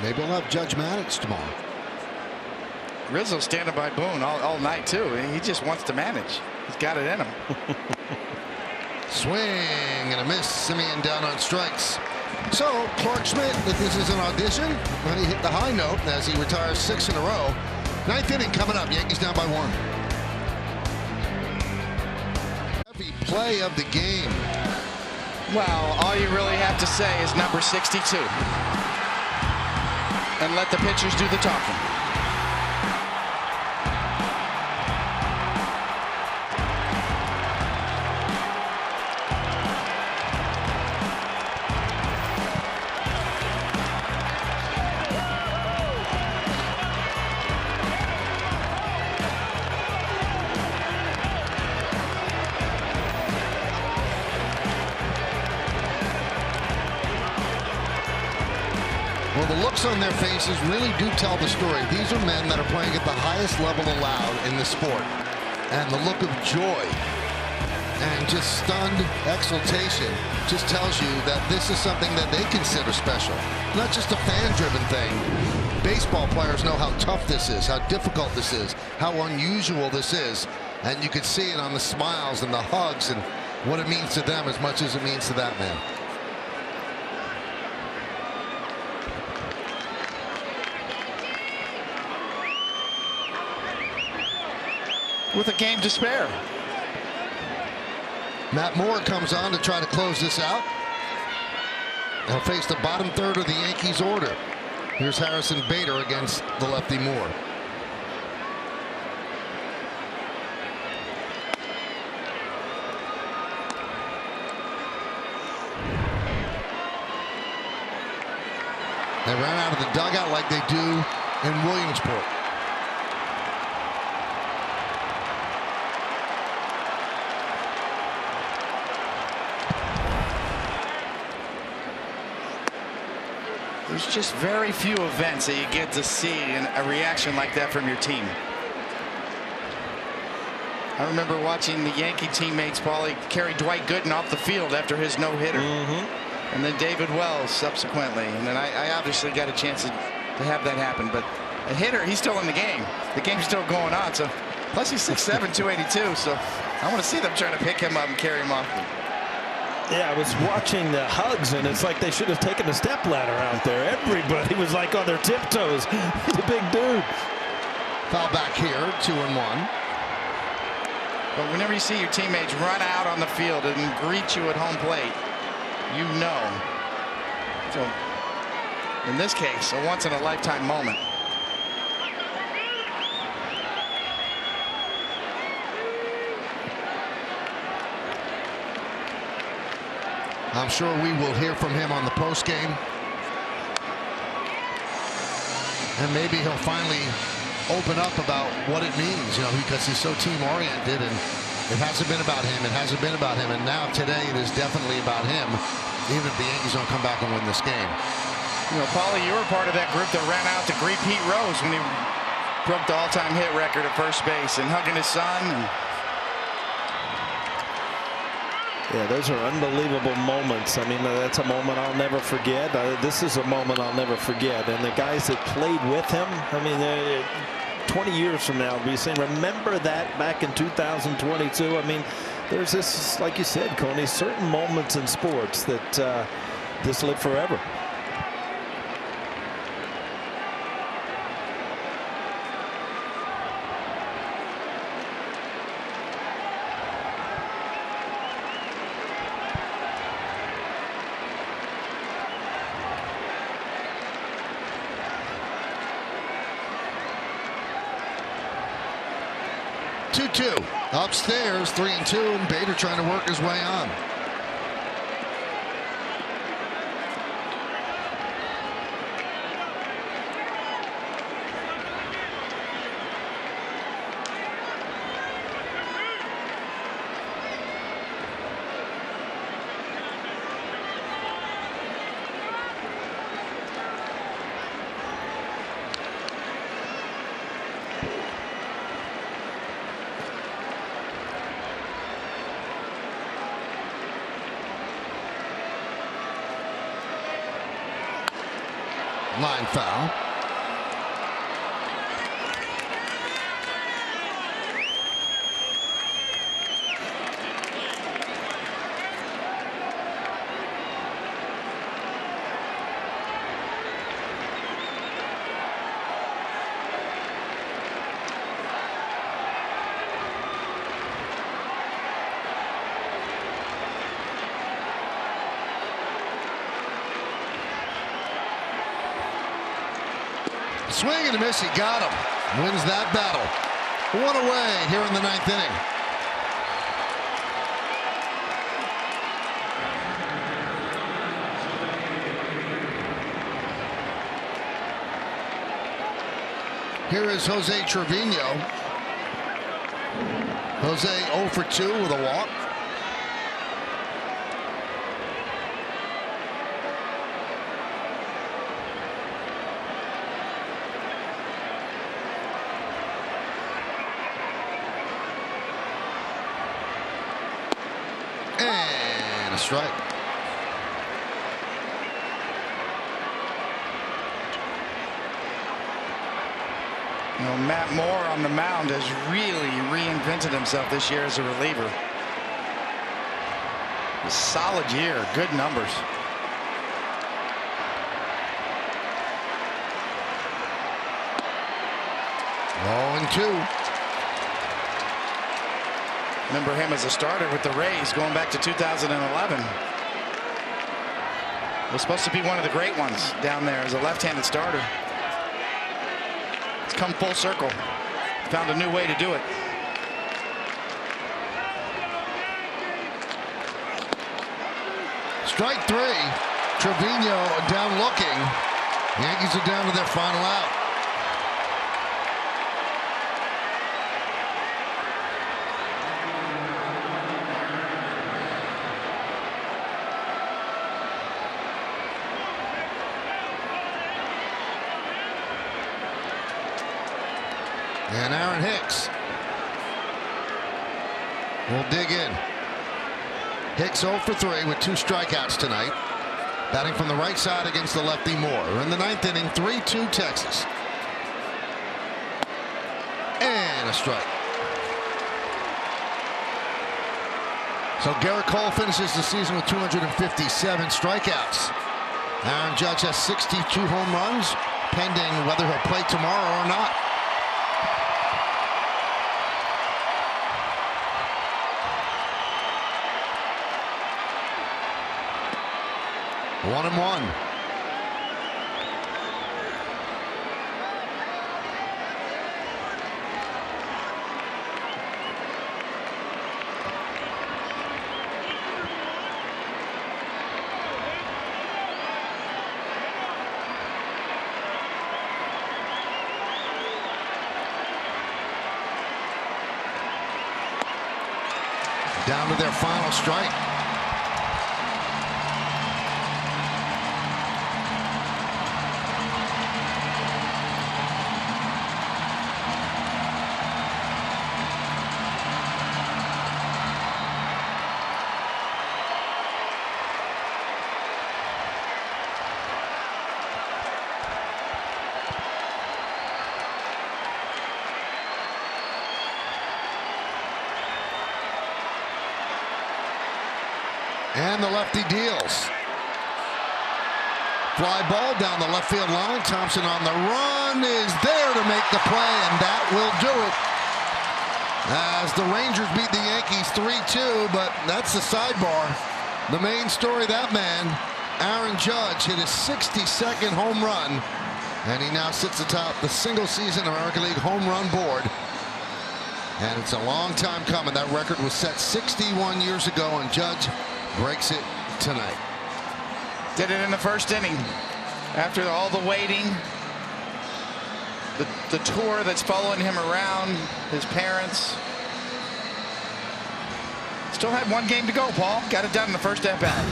Maybe we'll have Judge Maddox tomorrow. Rizzo standing by Boone all night too. He just wants to manage. He's got it in him. Swing and a miss. Simeon down on strikes. So Clark Schmidt, if this is an audition, when he hit the high note as he retires 6 in a row. 9th inning coming up. Yankees down by 1. Every play of the game. Well, all you really have to say is number 62. And let the pitchers do the talking. Well, the looks on their faces really do tell the story. These are men that are playing at the highest level allowed in the sport. And the look of joy and just stunned exultation just tells you that this is something that they consider special. Not just a fan-driven thing. Baseball players know how tough this is, how difficult this is, how unusual this is. And you could see it on the smiles and the hugs and what it means to them as much as it means to that man. With a game to spare. Matt Moore comes on to try to close this out. He'll face the bottom third of the Yankees order. Here's Harrison Bader against the lefty Moore. They ran out of the dugout like they do in Williamsport. There's just very few events that you get to see a reaction like that from your team. I remember watching the Yankee teammates, Paulie, carry Dwight Gooden off the field after his no-hitter. And then David Wells subsequently. And then I obviously got a chance to have that happen. But a hitter, he's still in the game. The game's still going on. So plus he's 6'7", 282. So I want to see them trying to pick him up and carry him off. Yeah, I was watching the hugs, and it's like they should have taken a step ladder out there. Everybody was like on their tiptoes. He's a big dude. Foul back here, 2-1. But whenever you see your teammates run out on the field and greet you at home plate, you know. So in this case, a once-in-a-lifetime moment. I'm sure we will hear from him on the postgame. And maybe he'll finally open up about what it means, because he's so team-oriented, and it hasn't been about him. It hasn't been about him. And now today it is definitely about him, even if the Yankees don't come back and win this game. Paulie, you were part of that group that ran out to greet Pete Rose when he broke the all-time hit record at first base and hugging his son. Yeah, those are unbelievable moments. I mean, that's a moment I'll never forget. This is a moment I'll never forget. And the guys that played with him, I mean, 20 years from now, we'll be saying, remember that back in 2022? I mean, there's this, like you said, Coney, certain moments in sports that just live forever. 2-2. Upstairs, 3-2, and Bader trying to work his way on. Line foul. Swing and a miss. He got him. Wins that battle. One away here in the 9th inning. Here is Jose Trevino. Jose 0 for 2 with a walk. And a strike. You know, Matt Moore on the mound has really reinvented himself this year as a reliever. A solid year, good numbers. Oh, and 2. Remember him as a starter with the Rays going back to 2011. Was supposed to be one of the great ones down there as a left-handed starter. It's come full circle. Found a new way to do it. Strike 3. Trevino down looking. Yankees are down to their final out. And Aaron Hicks will dig in. Hicks 0 for 3 with 2 strikeouts tonight. Batting from the right side against the lefty Moore. In the 9th inning, 3-2 Texas. And a strike. So Garrett Cole finishes the season with 257 strikeouts. Aaron Judge has 62 home runs, pending whether he'll play tomorrow or not. One and one. Down to their final strike. And the lefty deals. Fly ball down the left field line. Thompson on the run is there to make the play, and that will do it. As the Rangers beat the Yankees 3-2, but that's the sidebar. The main story, that man, Aaron Judge, hit his 62nd home run, and he now sits atop the single-season American League home run board And it's a long time coming. That record was set 61 years ago, and Judge breaks it tonight. Did it in the first inning. After all the waiting, the tour that's following him around, his parents. Still had one game to go, Paul. Got it done in the first at-bat.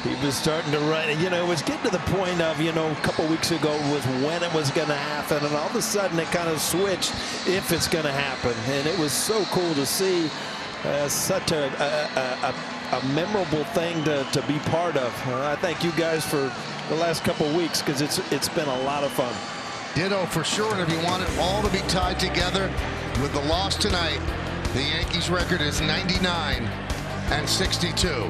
He was starting to run. You know, it was getting to the point of, you know, a couple weeks ago was when it was going to happen. And all of a sudden it kind of switched if it's going to happen. And it was so cool to see such a memorable thing to be part of. I thank you guys for the last couple of weeks because it's been a lot of fun. Ditto for sure. And if you want it all to be tied together with the loss tonight, the Yankees record is 99 and 62.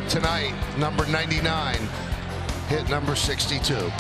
Tonight, number 99 hit number 62.